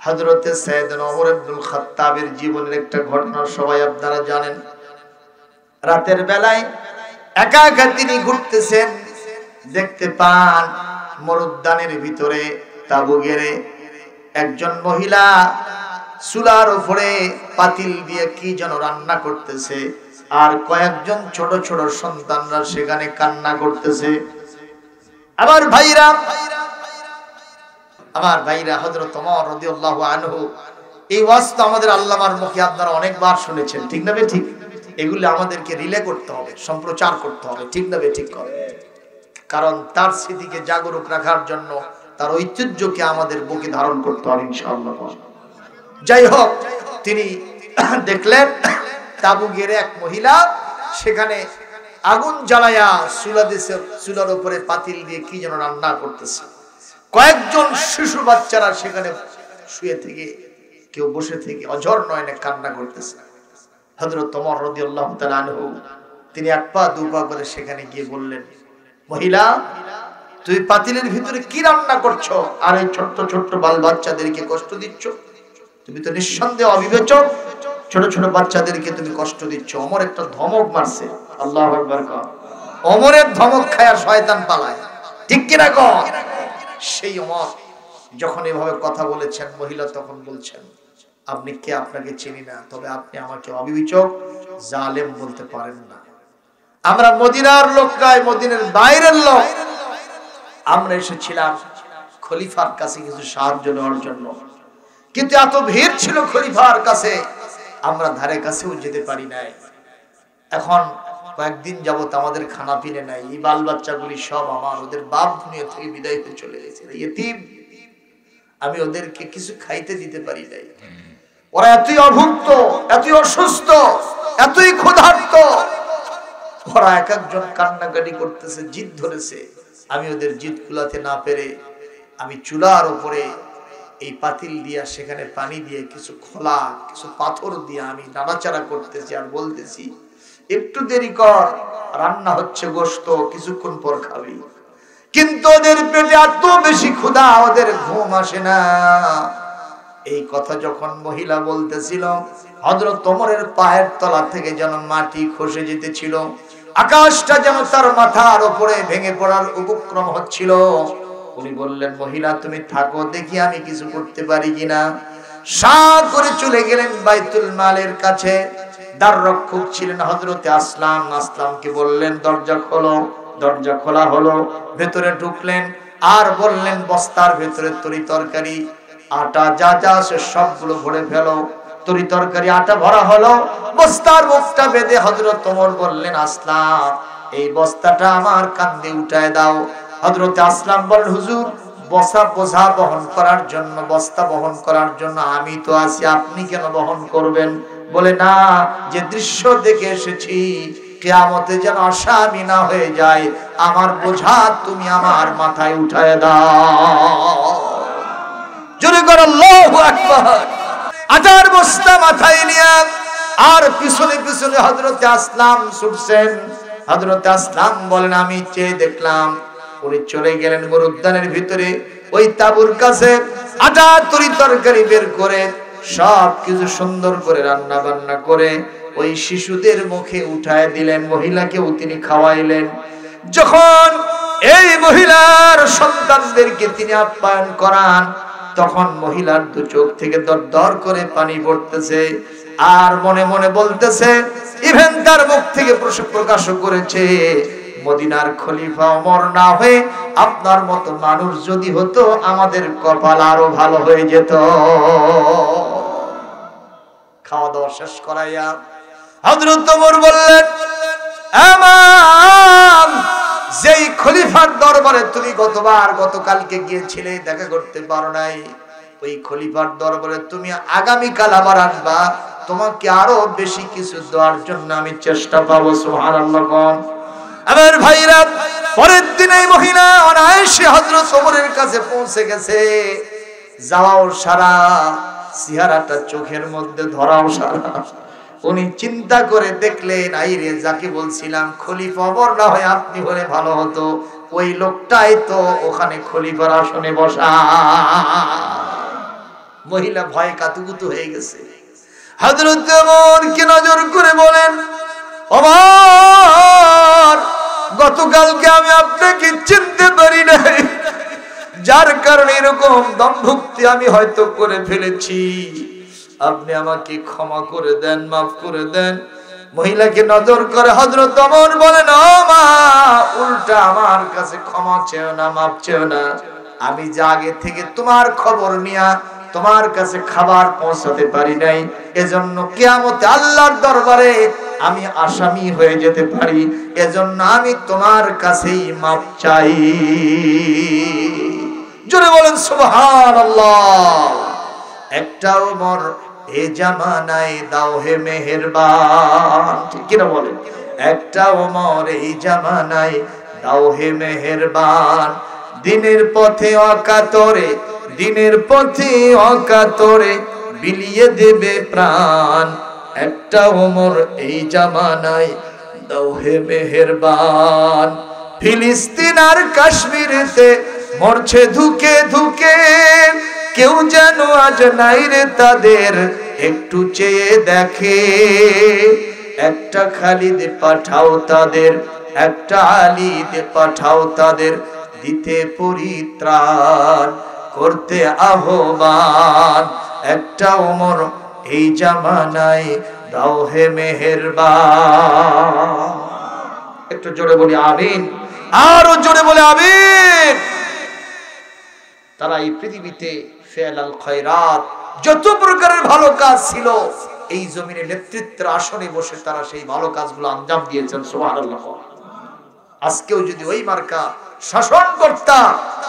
হযরতে সাইয়েদনা ওমর ইবনুল খাত্তাবের জীবনের একটা ঘটনা সবাই আপনারা জানেন রাতের বেলায় একা একা তিনি ঘুরতেছেন দেখতে পান মরুদ্যানের ভিতরে তাঁবু গেড়ে একজন মহিলা চুলার উপরে পাতিল দিয়ে কি যেন রান্না করতেছে আর কয়েকজন ছোট ছোট সন্তানরা সেখানে কান্না করতেছে আমার ভাইরা হযরত ওমর রাদিয়াল্লাহু আনহু এই ওয়াজ তো আমাদের আল্লামার মুখে আপনারা অনেকবার শুনেছেন ঠিক না ঠিক এগুলো আমাদেরকে রিলে করতে হবে সম্প্রচার করতে হবে ঠিক না ঠিক করে কারণ তার স্মৃতিকে জাগরুক রাখার জন্য তার ঐতিহ্যকে আমাদের বুকে ধারণ করতে হবে ইনশাআল্লাহ যাই হোক তিনি দেখলেন তাঁবু গেড়ে এক মহিলা সেখানে আগুন জ্বালায়া চুলার উপরে পাতিল দিয়ে কি যেন রান্না করতেছে কয়েকজন শিশু বাচ্চারা সেখানে শুয়ে থেকে কেউ বসে থেকে অঝর নয়নে কান্না করতেছে হযরত ওমর রাদিয়াল্লাহু তাআলা আনহু তিনি এক পা দু পা করে সেখানে গিয়ে বললেন মহিলা তুই পাতিলের ভিতরে কি রান্না করছো আর এই ছোট ছোট বাল বাচ্চাদেরকে কষ্ট দিচ্ছ তুমি তো নিঃসন্দেহে অবিবেচক ছোট ছোট বাচ্চাদেরকে তুমি কষ্ট দিচ্ছ ওমর একটা ধমক মারছে আল্লাহু আকবার কও ওমরের ধমক খায়া শয়তান পালায় ঠিক কি না কও সেই ওমর যখন এভাবে কথা বলেছেন মহিলা তখন বলছেন আপনি কে আপনাকে চিনি না তবে আপনি আমাকে অবিবেচক জালেম বলতে পারেন না আমরা মদিনার লোক নয় মদিনার বাইরের লোক আমরা এসেছিলাম খলিফার কাছে কিছু সাহায্য নেওয়ার জন্য কিন্তু এত ভিড় ছিল খলিফার কাছে আমরা ধারে কাছেও যেতে পারি নাই এখন কয়েকদিন যাবত আমাদের খানা পিনে নাই এই বাল বাচ্চাগুলি সব আমার ওদের বাপ দুনিয়া থেকে বিদায় হয়ে চলে গেছে ইতিম আমি ওদেরকে কিছু খাইতে দিতে পারি নাই ওরা এতই অভুক্ত এতই অসুস্থ এতই ক্ষুধার্ত ওরা এক একজন কান্নাকাটি করতেছে জিদ ধরেছে আমি ওদের জিদ কুলাতে না পেরে আমি চুলার উপরে এই পাতিল দিয়া সেখানে পানি দিয়ে কিছু খোলা কিছু পাথর দিয়ে আমি নাড়াচাড়া করতেছি আর বলতেছি একটু দেরি কর রান্না হচ্ছে গোশত কিছুক্ষণ পর খাবি কিন্তু ওদের পেটে এত বেশি ক্ষুধা ওদের ঘুম আসে না এই কথা যখন মহিলা বলতেছিল হযরত ওমরের পায়ের তলা থেকে যেন মাটি খসে যেতেছিল আকাশটা যেন তার মাথার উপরে ভেঙে পড়ার উপক্রম হচ্ছিল উনি বললেন মহিলা তুমি থাকো দেখি আমি কিছু করতে পারি কিনা সাথ করে চলে গেলেন বাইতুল মালের কাছে দ্বার রক্ষক ছিলেন হযরতে আসলামকে বললেন দরজা খোলো দরজা খোলা হলো ভেতরে ঢুকলেন আর বললেন বস্তার ভেতরে তরি তরকারি আটা যা যা সে সবগুলো ভরে ফেলো তরি তরকারি আটা ভরা হলো বস্তার মুখটা বেঁধে হযরত ওমর বললেন আসলাম এই বস্তাটা আমার কাঁধে উঠায় দাও হযরতে আসলাম বললেন হুজুর বোঝা বহন করার জন্য বস্তা বহন করার জন্য আমি তো আছি আপনি কেন বহন করবেন বলে না যে দৃশ্য দেখে এসেছি কিয়ামতে যেন আসামি না হয়ে যায় আমার বোঝা তুমি আমার মাথায় উঠায় দাও জোরে করে আল্লাহু আকবার আটার বস্তা মাথায় নিয়ে আর পিছনে পিছনে হযরতে আসলাম ছুটছেন হযরত আসলাম বলেন আমি চেয়ে দেখলাম উনি চলে গেলেন মরুদ্যানের ভিতরে, ওই তাবুর কাছে আটা তরি তরকারি বের করে সব কিছু সুন্দর করে রান্না বান্না করে ওই শিশুদের মুখে উঠায় দিলেন, মহিলাকেও তিনি খাওয়াইলেন। যখন এই মহিলার সন্তানদেরকে তিনি আপ্যায়ন করান, তখন মহিলার দু চোখ থেকে দরদর করে পানি পড়তেছে, আর মনে মনে বলতেছে, ইভেন তার মুখ থেকে প্রকাশ করেছে, মদিনার খলিফা ওমর না হয়ে আপনার মতো মানুষ যদি হতো আমাদের কপাল আরো ভালো হয়ে যেত। খাওয়া দাওয়া শেষ করাইয়া হযরত ওমর বললেন, ইমাম, যেই খলিফার দরবারে তুমি গতকালকে গিয়েছিলে দেখা করতে পারো নাই, ওই খলিফার দরবারে তুমি আগামীকাল আবার আসবা, তোমাকে আরো বেশি কিছু দেওয়ার জন্য আমি চেষ্টা পাবো। সুবহানাল্লাহ। আমার ভাইরা, পরের দিন এই মহিলা অনায়াসে হযরত ওমরের কাছে পৌঁছে গেছে। যাওয়াও সারা, চেহারাটা চোখের মধ্যে ধরাও সারা। উনি চিন্তা করে দেখলেন, আইরে যাকে বলছিলাম খলিফা ওমর না হয় আপনি হলে ভালো হতো, ওই লোকটাই তো ওখানে খলিফার আসনে বসা। মহিলা ভয়ে কাতুকুতু হয়ে গেছে। হযরত ওমরকে নজর করে বলেন, ওমর, গতকালকে আমি আপনাকে চিনতে পারি নাই, যার কারণে এরকম দম্ভুক্তি আমি হয়তো করে ফেলেছি, আপনি আমাকে ক্ষমা করে দেন, মাফ করে দেন। মহিলাকে নজর করে হযরত ওমর বলেন, ও মা, উল্টা আমার কাছে ক্ষমা চেও না, মাফ চেও না, আমি যে আগে থেকে তোমার খবর নিয়া তোমার কাছে খাবার পৌঁছাতে পারি নাই, এজন্য কিয়ামতে আল্লাহর দরবারে আমি আসামি হয়ে যেতে পারি, এজন্য আমি তোমার কাছেই মাফ চাই। জোরে বলেন সুবহানাল্লাহ। একটা ওমর এ জামানায় দাও হে মেহেরবান, ঠিক কি না বলেন? একটা ওমর এই জামানায় দাও হে মেহেরবান, দিনের পথে অকাতরে, দিনের পথে অকাতরে বিলিয়ে দেবে প্রাণ, একটা ওমর এই জামানায় দাও হে মেহেরবান। ফিলিস্তিন আর কাশ্মীরেতে মরছে ধুকে ধুকে, কেউ যেন আজ নাই রে তাদের একটু চেয়ে দেখে, একটা খালিদ পাঠাও তাদের, একটা আলীদ পাঠাও তাদের, দিতে পরিত্রাণ, করতে আহ্বান, একটা ওমর এই জামানায় দাও হে মেহেরবান। একটু জোরে বলি আমিন, আরো জোরে বলে আমিন। তারা এই পৃথিবীতে ফেলাল খয়রাত, যত প্রকারের ভালো কাজ ছিল, এই জমিনে নেতৃত্বের আসনে বসে তারা সেই ভালো কাজগুলো আঞ্জাম দিয়েছেন। সুবহানাল্লাহ। আজকেও যদি ওই মার্কা শাসনকর্তা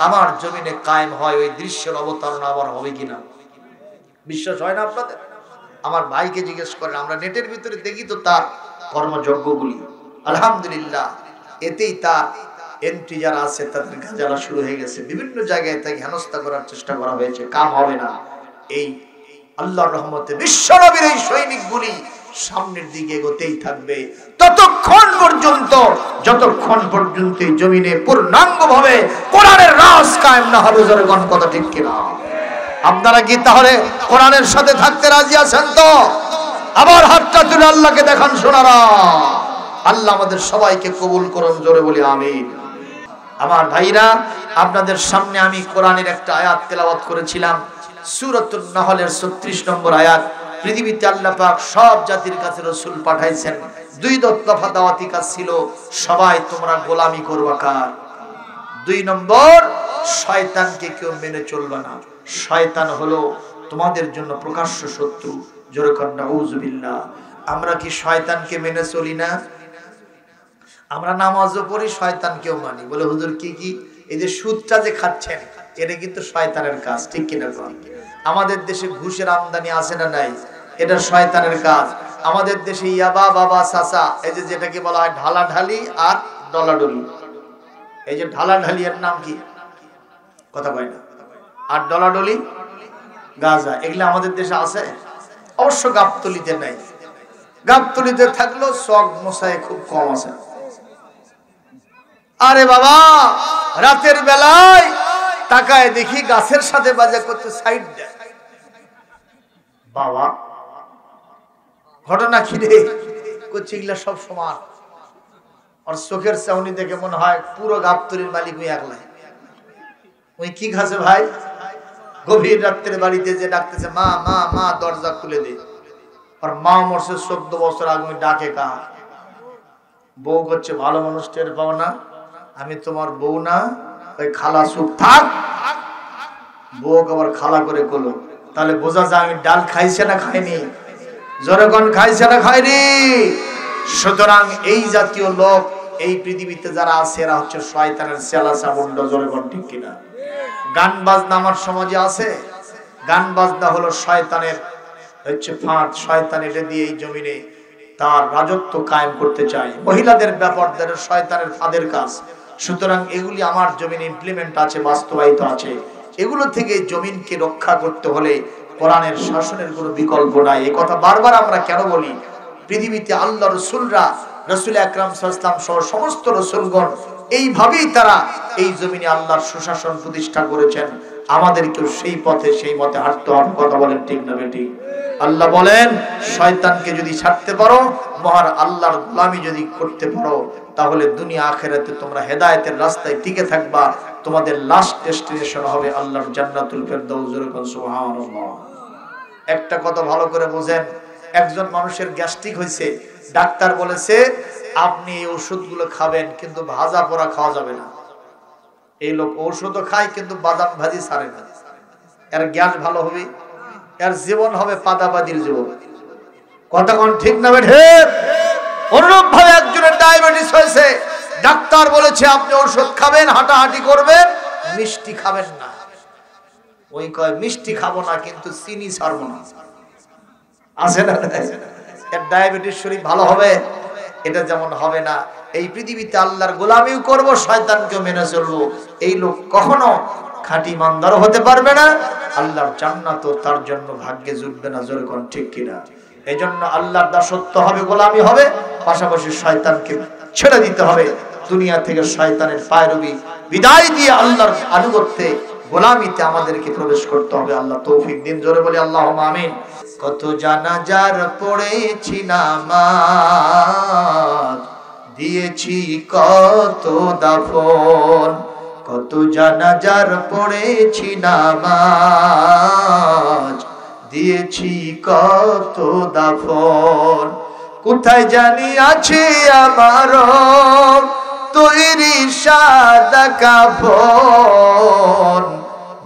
আমার জমিনে কায়েম হয়, ওই দৃশ্যের অবতারণা আবার হবে কিনা বিশ্বাস হয় না আপনাদের? আমার ভাইকে জিজ্ঞেস করেন, আমরা নেটের ভিতরে দেখি তো তার কর্মযজ্ঞগুলি, আলহামদুলিল্লাহ, এতেই তার এন্ট্রি যারা আছে তাদের গাজালা শুরু হয়ে গেছে। বিভিন্ন জায়গায় তাকে হেনস্থা করার চেষ্টা করা হয়েছে, কাম হবে না। এই আল্লাহর রহমতে বিশ্বনবীর এই সৈনিকগুলি সামনের দিকে এগোতেই থাকবে ততক্ষণ পর্যন্ত, যতক্ষণ পর্যন্ত এই জমিনে পূর্ণাঙ্গভাবে কোরআনের রাজ কায়েম না হবে। জোরে কোন কথা ঠিক কিনা? আপনারা কি তাহলে কোরআনের সাথে থাকতে রাজি আছেন তো? আবার হাতটা তুলে আল্লাহকে দেখান শোনারা। আল্লাহ আমাদের সবাইকে কবুল করুন, জোরে বলি আমিন। আমার ভাইরা, আপনাদের সামনে আমি কোরআনের একটা আয়াত তেলাওয়াত করেছিলাম, সূরাতুন নাহলের 36 নম্বর আয়াত। পৃথিবীতে আল্লাহ পাক সব জাতির কাছে রাসূল পাঠাইছেন, দুই দফা দাওয়াতি কাজ ছিল, সবাই তোমরা গোলামি করবা কার? 2 নম্বর, শয়তানকে কেউ মেনে চলবে না, শয়তান হলো তোমাদের জন্য প্রকাশ্য শত্রু। জোরে কর নাউযুবিল্লাহ। আমরা কি শয়তানকে মেনে চলি না? আমরা নামাজও পড়ি, শয়তানকেও মানি। বলে হুজুর কি কি? এই যে সুদটা যে খাচ্ছেন, এটা কিন্তু শয়তানের কাজ, ঠিক কিনা? আমাদের দেশে ঘুষের আমদানি আছে না নাই? এটা শয়তানের কাজ। আমাদের দেশে ইয়াবা, বাবা, চাচা, এই যে যেটাকে বলা হয় ঢালাঢালি আর ডলাডলি, এই যে ঢালাঢালি এর নাম কি? কথা কয় না। আর ডলাডলি গাঁজা, এগুলো আমাদের দেশে আছে? অবশ্য গাবতলিতে নাই। গাবতলিতে থাকলেও চক মশায় খুব কম আছে। আরে বাবা, রাতের বেলায় তাকায় দেখি গাছের সাথে বাজা করতে সাইড দেয়। বাবা, ঘটনা কি রে? করছে এগুলা সব সমান। আর চোখের চাউনি দেখে মনে হয় পুরো গাবতলির মালিক ওই একলাই। ওই কি ঘাসে ভাই? গভীর রাত্রে বাড়িতে যে ডাকতেছে মা মা মা, দরজা খুলে দে। আর মা মরছে 14 বছর আগে, ডাকে কা? বউ করছে ভালো মানুষ, টের পাও না? আমি তোমার বউ না, ওই খালা। চুপ থাক। বউ আবার খালা করে করলো, তাহলে বোঝা যায় আমি ডাল খাইছে না খাইনি? জনগণ খাইছে না খাইনি? সুতরাং এই জাতীয় লোক এই পৃথিবীতে যারা আছে এরা হচ্ছে শয়তানের চেলা চামুন্ডা। জনগণ ঠিক কিনা? গান বাজনা আমার সমাজে আছে। গান বাজনা হলো শয়তানের হচ্ছে ফাঁদ। শয়তান এটা দিয়ে এই জমিনে তার রাজত্ব কায়েম করতে চায়। মহিলাদের ব্যাপার শয়তানের ফাঁদের কাজ। সুতরাং এগুলি আমার জমিনে ইমপ্লিমেন্ট আছে, বাস্তবায়িত আছে। এগুলো থেকে জমিনকে রক্ষা করতে হলে কোরআনের শাসনের কোনো বিকল্প নাই। এই কথা বারবার আমরা কেন বলি? পৃথিবীতে আল্লাহ রসুলরা, রসুল আকরাম সাল্লাল্লাহু আলাইহি ওয়াসাল্লাম সহ সমস্ত রসুলগণ এইভাবেই তারা এই জমিনে আল্লাহর সুশাসন প্রতিষ্ঠা করেছেন। আমাদেরকেও সেই পথে সেই মতে হাঁটতে হবে। কথা বলেন ঠিক না বেটি? আল্লাহ বলেন, শয়তানকে যদি ছাড়তে পারো, মহান আল্লাহর গোলামি যদি করতে পারো, তাহলে দুনিয়া আখিরাতে তোমরা হেদায়েতের রাস্তায় টিকে থাকবা। তোমাদের লাস্ট ডেস্টিনেশন হবে আল্লাহর জান্নাতুল ফেরদাউস। সুবহানাল্লাহ। একটা কথা ভালো করে বোঝেন, একজন মানুষের গ্যাস্ট্রিক হয়েছে, ডাক্তার বলেছে আপনি এই ওষুধগুলো খাবেন, কিন্তু ভাজা পোড়া খাওয়া যাবে না। এই লোক ঔষধও খায় কিন্তু বাদাম ভাজি ছাড়ে না। এর গ্যাস ভালো হবে? এর জীবন হবে পাদাবাদির জীবন। কথা কোন ঠিক না বেঠে? অনুরূপ ভাবে একজনের ডায়াবেটিস হয়েছে, ডাক্তার বলেছে আপনি ওষুধ খাবেন, হাঁটাহাঁটি করবেন, মিষ্টি খাবেন না। ওই কয় মিষ্টি খাবো না কিন্তু চিনি ছাড়বো না। আছে না? এর ডায়াবেটিস শরীর ভালো হবে? এটা যেমন হবে না। এই পৃথিবীতে আল্লাহর গোলামিও করব, শয়তানকেও মেনে চলবো, এই লোক কখনো খাঁটি ইমানদারও হতে পারবে না। আল্লাহর জান্নাত তার জন্য ভাগ্যে জুটবে না। জোরে কোন ঠিক কিনা? এই জন্য আল্লাহর দাসত্ব হবে, গোলামি হবে, পাশাপাশি শয়তানকে ছেড়ে দিতে হবে। দুনিয়া থেকে শয়তানের পায়রবি বিদায় দিয়ে আল্লাহর আনুগত্যে গোলামিতে আমাদেরকে প্রবেশ করতে হবে। আল্লাহ তৌফিক দিন। জোরে বলি আল্লাহুম্মা আমিন। কত জানাজার পড়েছি নামাজ, দিয়েছি কত দাফন। কত জানাজার পড়েছি নামাজ, দিয়েছি কত দাফন। কোথায় জানি আছে আমার তৈরি সাদা কাফন।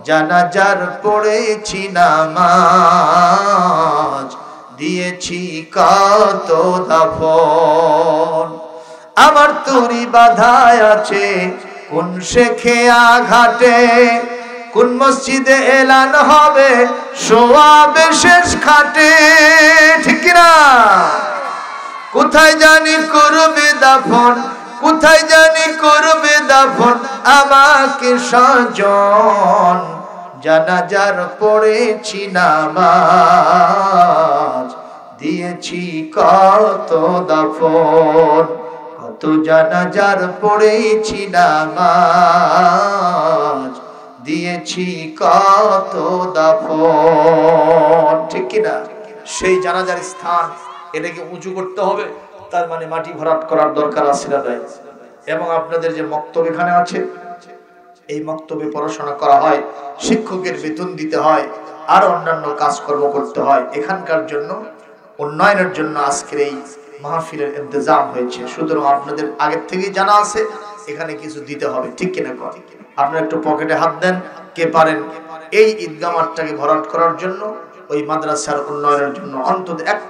জানাজার পড়েছি নামাজ, দিয়েছি কত দাফন। আমার তরি বাধায় আছে কোন শেখেয়া ঘাটে, কোন মসজিদে এলান হবে সোয়াবে শেষ খাটে। ঠিক না? কোথায় জানি করবে দাফন, কোথায় জানি করবে দাফন আমাকে সজন। জানাজার পড়েছি নামাজ, দিয়েছি কত দাফন। কত জানাজার পড়েছি নামাজ, দিয়েছি কত দাফন। ঠিক কিনা? সেই জানাজার স্থান এটাকে উঁচু করতে হবে, তার মানে মাটি ভরাট করার দরকার আছে না নাই? এবং আপনাদের যে মক্তব এখানে আছে, এই মক্তবে পড়াশোনা করা হয়, শিক্ষকের বেতন দিতে হয়, আর অন্যান্য কাজকর্ম করতে হয়। এখানকার জন্য উন্নয়নের জন্য আজকের এই মাহফিলের ইন্তজাম হয়েছে। সুতরাং আপনাদের আগের থেকেই জানা আছে এখানে কিছু দিতে হবে। ঠিক কিনা? করে আপনারা একটু পকেটে হাত দেন, কে পারেন এই ঈদগাহ মাঠটাকে ভরাট করার জন্য, ওই মাদ্রাসার উন্নয়নের জন্য অন্তত 1